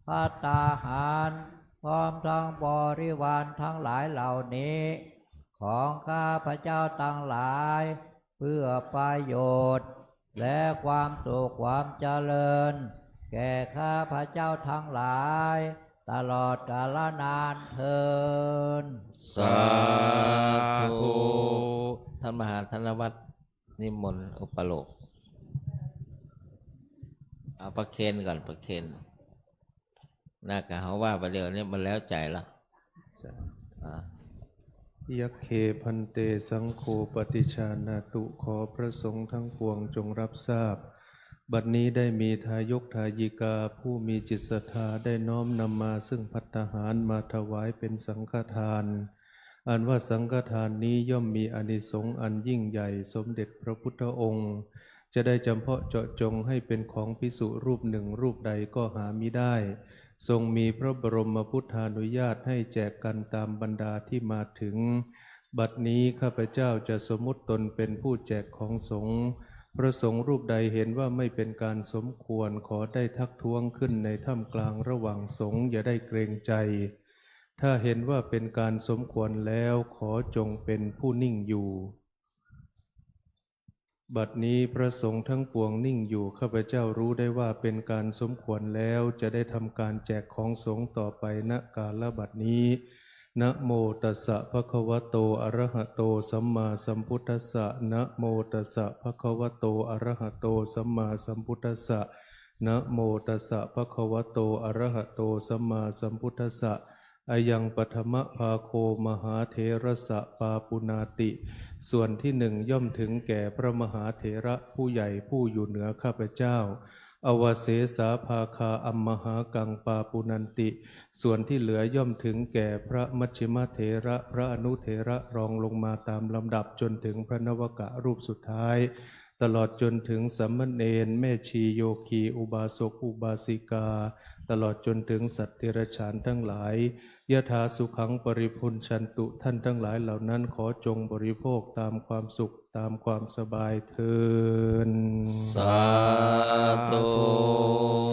ภัตตาหารพร้อมทั้งบริวารทั้งหลายเหล่านี้ของข้าพระเจ้าทั้งหลายเพื่อประโยชน์และความสุขความเจริญแก่ข้าพระเจ้าทั้งหลายตลอดกาลนานเทิน สาธุท่านมหาธนวัฒน์นิมนต์อุปโลกเอาประเคนก่อนประเคนน่ากะเขาว่าประเดี๋ยวนี้มันแล้วใจแล้วยัคเคพันเตสังโฆปฏิชานาตุขอพระสงฆ์ทั้งปวงจงรับทราบบัดนี้ได้มีทายกทายิกาผู้มีจิตศรัทธาได้น้อมนำมาซึ่งภัตตาหารมาถวายเป็นสังฆทานอันว่าสังฆทานนี้ย่อมมีอานิสงส์อันยิ่งใหญ่สมเด็จพระพุทธองค์จะได้จำเพาะเจาะจงให้เป็นของภิกษุรูปหนึ่งรูปใดก็หามิได้ทรงมีพระบรมพุทธานุญาตให้แจกกันตามบรรดาที่มาถึงบัดนี้ข้าพเจ้าจะสมมุติตนเป็นผู้แจกของสงฆ์ พระสงฆ์รูปใดเห็นว่าไม่เป็นการสมควรขอได้ทักท้วงขึ้นในท่ามกลางระหว่างสงฆ์อย่าได้เกรงใจถ้าเห็นว่าเป็นการสมควรแล้วขอจงเป็นผู้นิ่งอยู่บัดนี้พระสงฆ์ทั้งปวงนิ่งอยู่ข้าพเจ้ารู้ได้ว่าเป็นการสมควรแล้วจะได้ทำการแจกของสงฆ์ต่อไปณกาลบัดนี้นะโมตัสสะภะคะวะโตอะระหะโตสัมมาสัมพุทธัสสะนะโมตัสสะภะคะวะโตอะระหะโตสัมมาสัมพุทธัสสะนะโมตัสสะภะคะวะโตอะระหะโตสัมมาสัมพุทธัสสะอายังปฐมภาโคมหาเถระสะปาปุนาติส่วนที่หนึ่งย่อมถึงแก่พระมหาเถระผู้ใหญ่ผู้อยู่เหนือข้าพเจ้าอวเสสาภาคาอัมมหากังปาปุนันติส่วนที่เหลือย่อมถึงแก่พระมัชฌิมเถระพระอนุเถระรองลงมาตามลำดับจนถึงพระนวกะรูปสุดท้ายตลอดจนถึงสัมมเณรแม่ชีโยคีอุบาสกอุบาสิกาตลอดจนถึงสัตว์เดรัจฉานทั้งหลายยถาสุขังปริพุนชันตุท่านทั้งหลายเหล่านั้นขอจงบริโภคตามความสุขตามความสบายเถิดสาธุ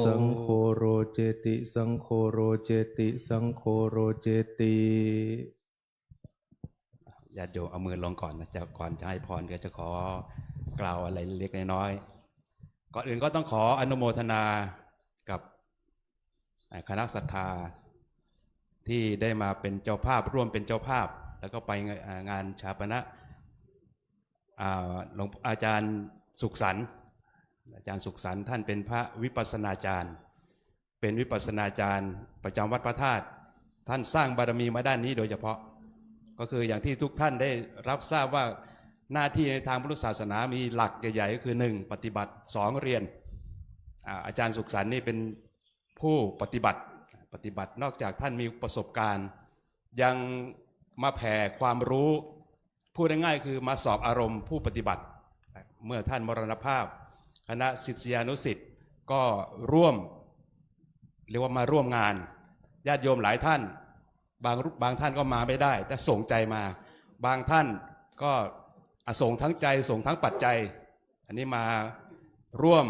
สังโฆโรเจติสังโฆโรเจติสังโฆโรเจติญาติโยมเอามือลงก่อนนะจะก่อนจะให้พรก็จะขอกล่าวอะไรเล็กน้อยก่อนอื่นก็ต้องขออนุโมทนากับคณะศรัทธาที่ได้มาเป็นเจ้าภาพร่วมเป็นเจ้าภาพแล้วก็ไปงานชาปนะหลวงอาจารย์สุขสันต์อาจารย์สุขสันต์ท่านเป็นพระวิปัสสนาจารย์เป็นวิปัสสนาจารย์ประจำวัดพระธาตุท่านสร้างบารมีมาด้านนี้โดยเฉพาะก็คืออย่างที่ทุกท่านได้รับทราบว่าหน้าที่ในทางพุทธศาสนามีหลักใหญ่ๆก็คือ1ปฏิบัติ2เรียนอาจารย์สุขสันต์นี่เป็นผู้ปฏิบัตินอกจากท่านมีประสบการณ์ยังมาแผ่ความรู้พูดง่ายๆคือมาสอบอารมณ์ผู้ปฏิบัติเมื่อท่านมรณภาพคณะศิษยานุศิษย์ก็ร่วมเรียกว่ามาร่วมงานญาติโยมหลายท่านบางท่านก็มาไม่ได้แต่ส่งใจมาบางท่านก็ส่งทั้งใจส่งทั้งปัจจัยอันนี้มาร่วม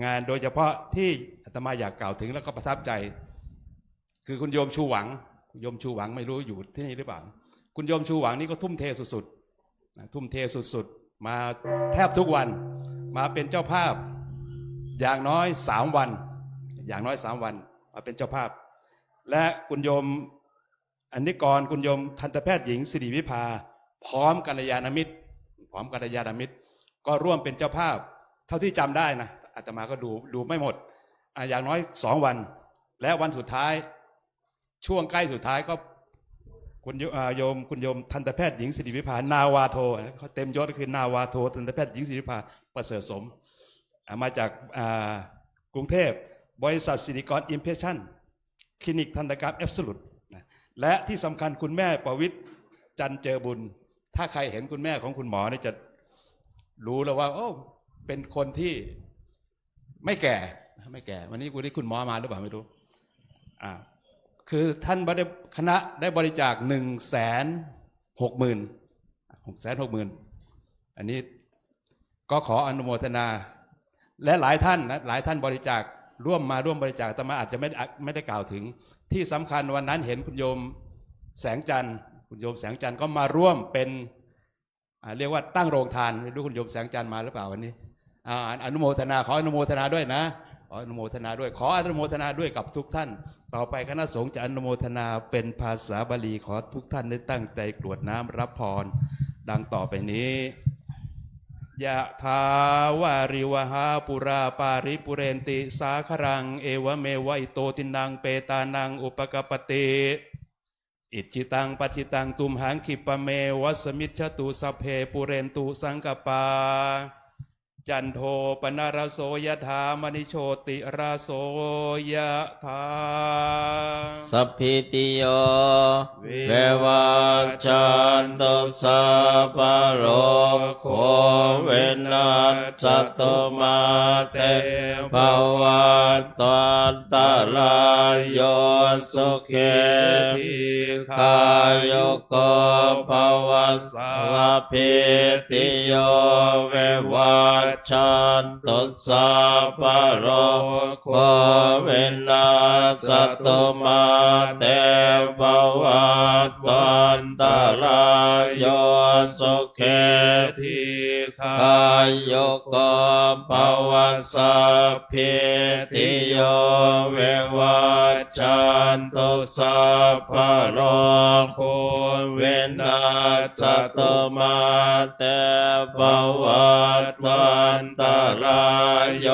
งานโดยเฉพาะที่อาตมาอยากกล่าวถึงแล้วก็ประทับใจคือคุณโยมชูหวังไม่รู้อยู่ที่นี่หรือเปล่าคุณโยมชูหวังนี่ก็ทุ่มเทสุดๆมาแทบทุกวันมาเป็นเจ้าภาพอย่างน้อย3 วันมาเป็นเจ้าภาพและคุณโยมอนิกรคุณโยมทันตแพทย์หญิงสิริวิภาพร้อมกัลยาณมิตรก็ร่วมเป็นเจ้าภาพเท่าที่จำได้นะอาตมาก็ดูไม่หมดอย่างน้อย2 วันและวันสุดท้ายช่วงใกล้สุดท้ายก็คุณโยมทันตแพทย์หญิงสิริวิภานาวาโทเขาเต็มยศก็คือนาวาโททันตแพทย์หญิงสิริวิภาประเสริฐสมมาจากกรุงเทพบริษัทสิริกรอิมเพรสชั่นคลินิกทันตกรรมแอบสูตและที่สำคัญคุณแม่ประวิตรจันเจอบุญถ้าใครเห็นคุณแม่ของคุณหมอเนี่ยจะรู้แล้วว่าโอ้เป็นคนที่ไม่แก่วันนี้คุณหมอมาหรือเปล่าไม่รู้คือท่านคณะได้บริจาค160,000 อันนี้ก็ขออนุโมทนาและหลายท่านบริจาคร่วมบริจาคแต่มาอาจจะไม่ได้กล่าวถึงที่สำคัญวันนั้นเห็นคุณโยมแสงจันทร์ก็มาร่วมเป็นเรียกว่าตั้งโรงทานไม่รู้คุณโยมแสงจันทร์มาหรือเปล่าวันนี้อนุโมทนาขออนุโมทนาด้วยนะขออนุโมทนาด้วยกับทุกท่านต่อไปคณะสงฆ์จะอนุโมทนาเป็นภาษาบาลีขอทุกท่านได้ตั้งใจกรวดน้ำรับพรดังต่อไปนี้ยะถาวาริวหาปุราปาริปุเรนติสาครังเอวเมวะอิโตตินังเปตานังอุปกปติอิจิตังปฏิตังตุมหังคิปะเมวัสมิจฉตุสัพเพปุเรนตุสังกปาจันโทปนารโสยถามณิโชติราโสยถา สัพพิติโยเววัชชันตุสัพพะโรโควินัสสตุมาเตภวัตวันตรายโยสุเขทีขายุโกภวสัพพิติโยเววัชชันตุสัพพะโรโควินัสสตุมาเตภวัตวันตรายโยสุเขทีขายุโกภวสัพพิติโยเววัชชันตุสัพพะโรโควินัสสตุมาเตภวัตวันตรายโย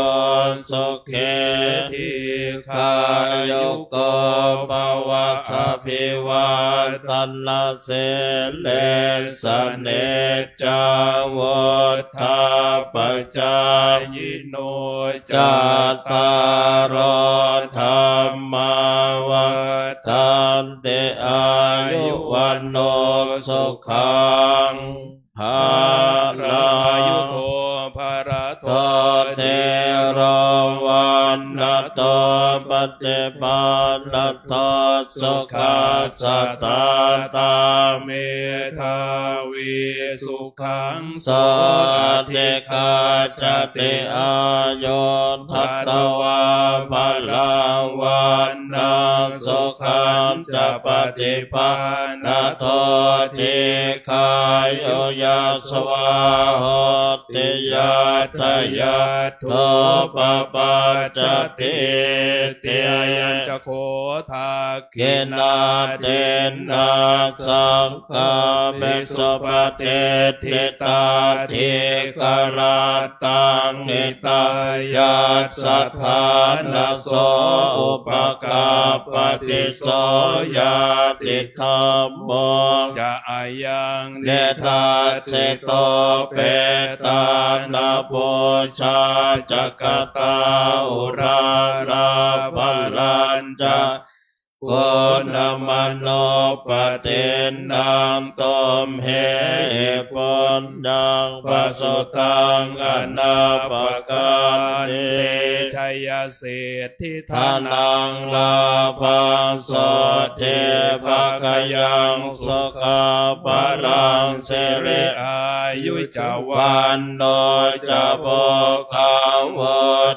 สุเขทีขายุโกภวสัพพิวันตันนเสเลสเนจาวทาปจายโนจัตตารธรรมาวัฏันติอายุวันโนสุขังภาลังโทภรโตเทโรวันนโตปฏิปันนโตสุขัสสะตาตาเมธาวิสุขังโสติคาจติอายุทัตตวาภลังวันนังสุขังจะปฏิปันนโตทิคายุยัสวาโหติยัตยาทุปปัจจติเตยัญจโคทาเกนาเตนะสังฆาเมสุปฏิทิตาทิกราตังนิตายาสัทธานโสอุปกาปฏิโสยาติธรรมโมจะอายังเนธาเสโตเปตานาโปชาจักตาอุราราภลันจะ โกนมโนปเทนนามตมเหปุญญังปสุตังอนาปกาเตชัยเศรษฐิทานังลาภังโสเทภกยังสุขาภลังเสริอายุจวันโนจะโภคาว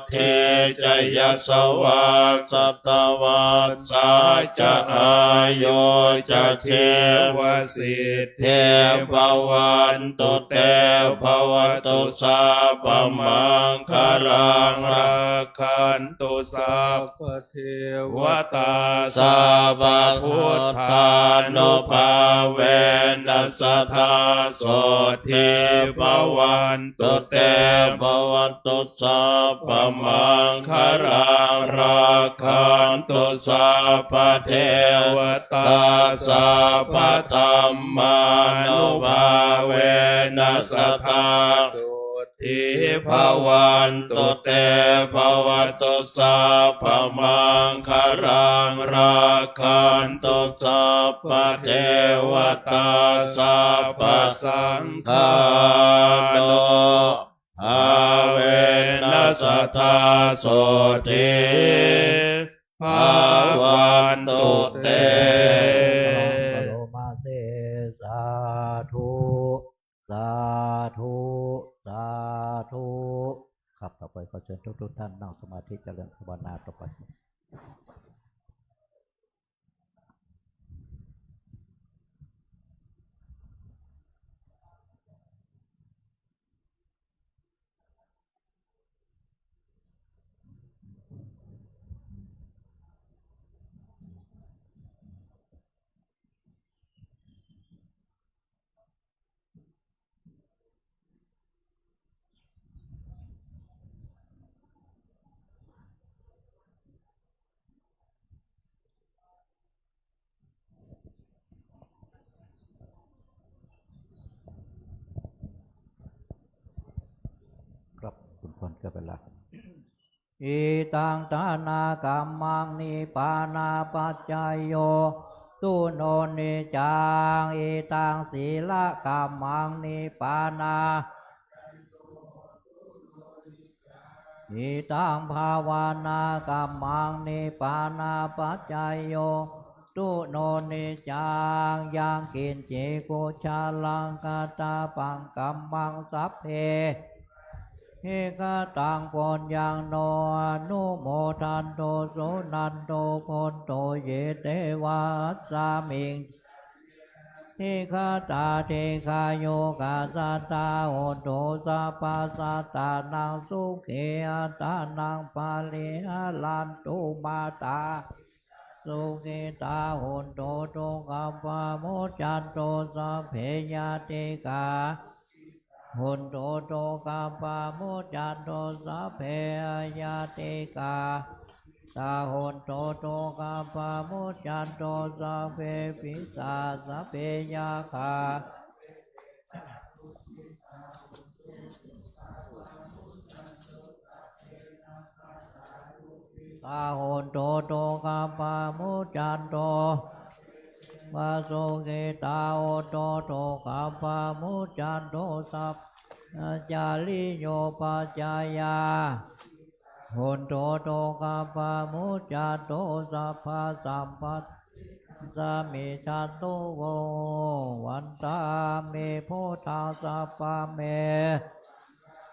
เทจยสวัสสตวัสสาจะอายุจะเทวสิทธิเทภวันตุเตภวตุสัพพมังคลังรักขันตุสัพพเทวตาสัพพพุทธานุภาเวนัสสทาโสเทภวันตุเตภวตุสัพพมังคลังรักขันตุสัพพเทวตาสัพพธรรมานุภาเวนัสสทาทิภวันตุเตภวตุสัพพมังคลังรักขันตุสัพพเทวตาสัพพสังฆานุอาเวนัสสทาโสทิภวันตุเตโลมาเสสาธุสาธุสาธุครับต่อไปขอเชิญทุกท่านนั่งสมาธิเจริญภาวนาต่อไปครับคุณพรเกิดเวลา อิตังทานากัมมังนิปานาปัจจายโยตุโนนิจังอิตังศีลกัมมังนิปานาอิตังภาวนากัมมังนิปานาปัจจายโยตุโนนิจังยังกินจิกุชาลังกาตาปังกัมมังสัพเพเอกตังปนยังโนอนุโมทันโตสุนันโตโคนโตเยเตวะสามิงเอกตาเทคาโยกาสัตตาโอโตสัพพะสัตตานังสุเขอัตตานังปาลิหะลันตุมาตาสุขิตาโหนโตโตกัปปะโมจันโตสัพเพยาติกาโหนโตโตกัปปะโมจันโตสัพเพยาติกาตาโหนโตโตกัปปะโมจันโตสัพเพปิสาสัพเพยาคาตาโหนโตโตกัปปะโมจันโตวาโสเกตาโอโตโตกัปปะโมจันโตสัพจาริโยปัจจายาโหนโตโตกัปปะโมจันโตสัพพะสัมปัสสะมิชันโตโววันตาเมโพธาสัพพะเม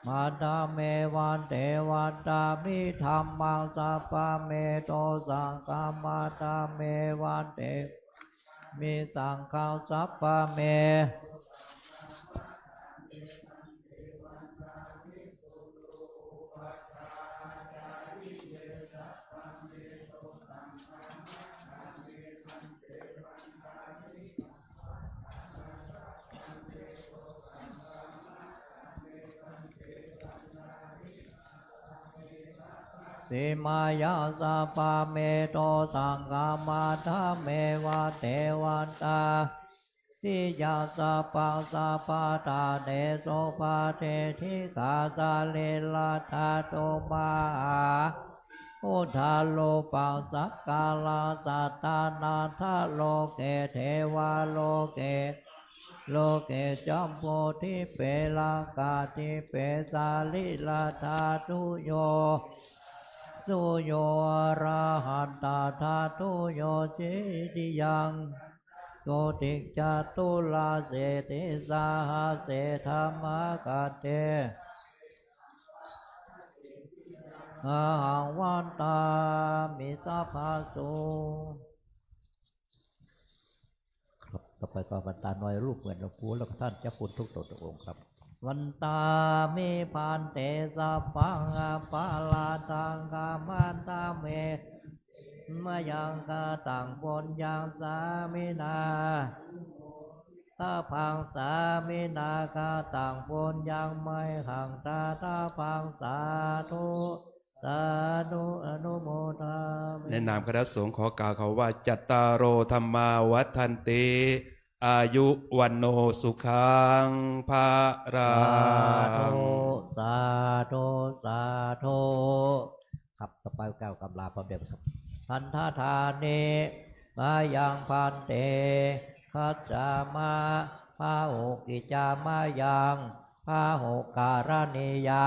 มาตาเมวันเทวันตามิธรรมังสัพพะเมโตสังฆามาตาเมวันเทมิสังฆาสัพพะเมสิมายาสัพพะเมโตสังฆามาทาเมวะเทวันตาสิยาสัพพังสัพพะตาเนโสภะเทธิกาสาเลลาทาโตมาอุทาโลปังสักกาลาสัตตานาทาโลเกเทวาโลเกโลเกจัมโพธิเปลังกาติเปสาลิลาธาตุโยสุโยอระหันตาธาตุโยจิติยังโกติจตุลาเสติสาหาเสธรรมกาเตอาหังวันตามิสัพพะสุครับต่อไปก็บรรดาน้อยรูปเหมือนหลวงปู่แล้วก็ท่านเจ้าคุณทุกตนทุกองค์ครับวันตามิพันเตสัพพังปาลาตังกามันตาเมมายังกาตังปนยังสามินาตาพังสามินากาตังปนยังไม่ขังตาพังสาธุสาธุอนุโมทามิในนามคณะสงฆ์ขอกล่าวเขาว่าจัตตารโอธรรมาวัฏันติอายุวันโนสุขังภารัง สาธุสาธุครับต่อไปก้าวกำลาพร้อมเดียวครับทันทาธานิมายังพันเตคัจจามาพาหุกิจามายังพาหุการณิยา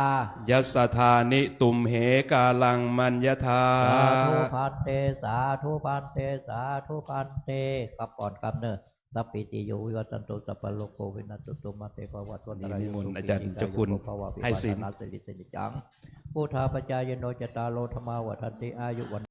ยัสสธานิตุมเหกาลังมัญญธาสาธุพันเตสาธุพันเตสาธุพันเตกับก่อนกับเนอสัพพิติโยวิวัตตันตุสัพพะโลกโควินัสตุมาเตภวัตวันตรายโยสุขีนิกายโยภวะวิวัฒนาสิริสนิจังพุทธาปัจจายโนจตารโลธรรมาวัฏันติอายุวัน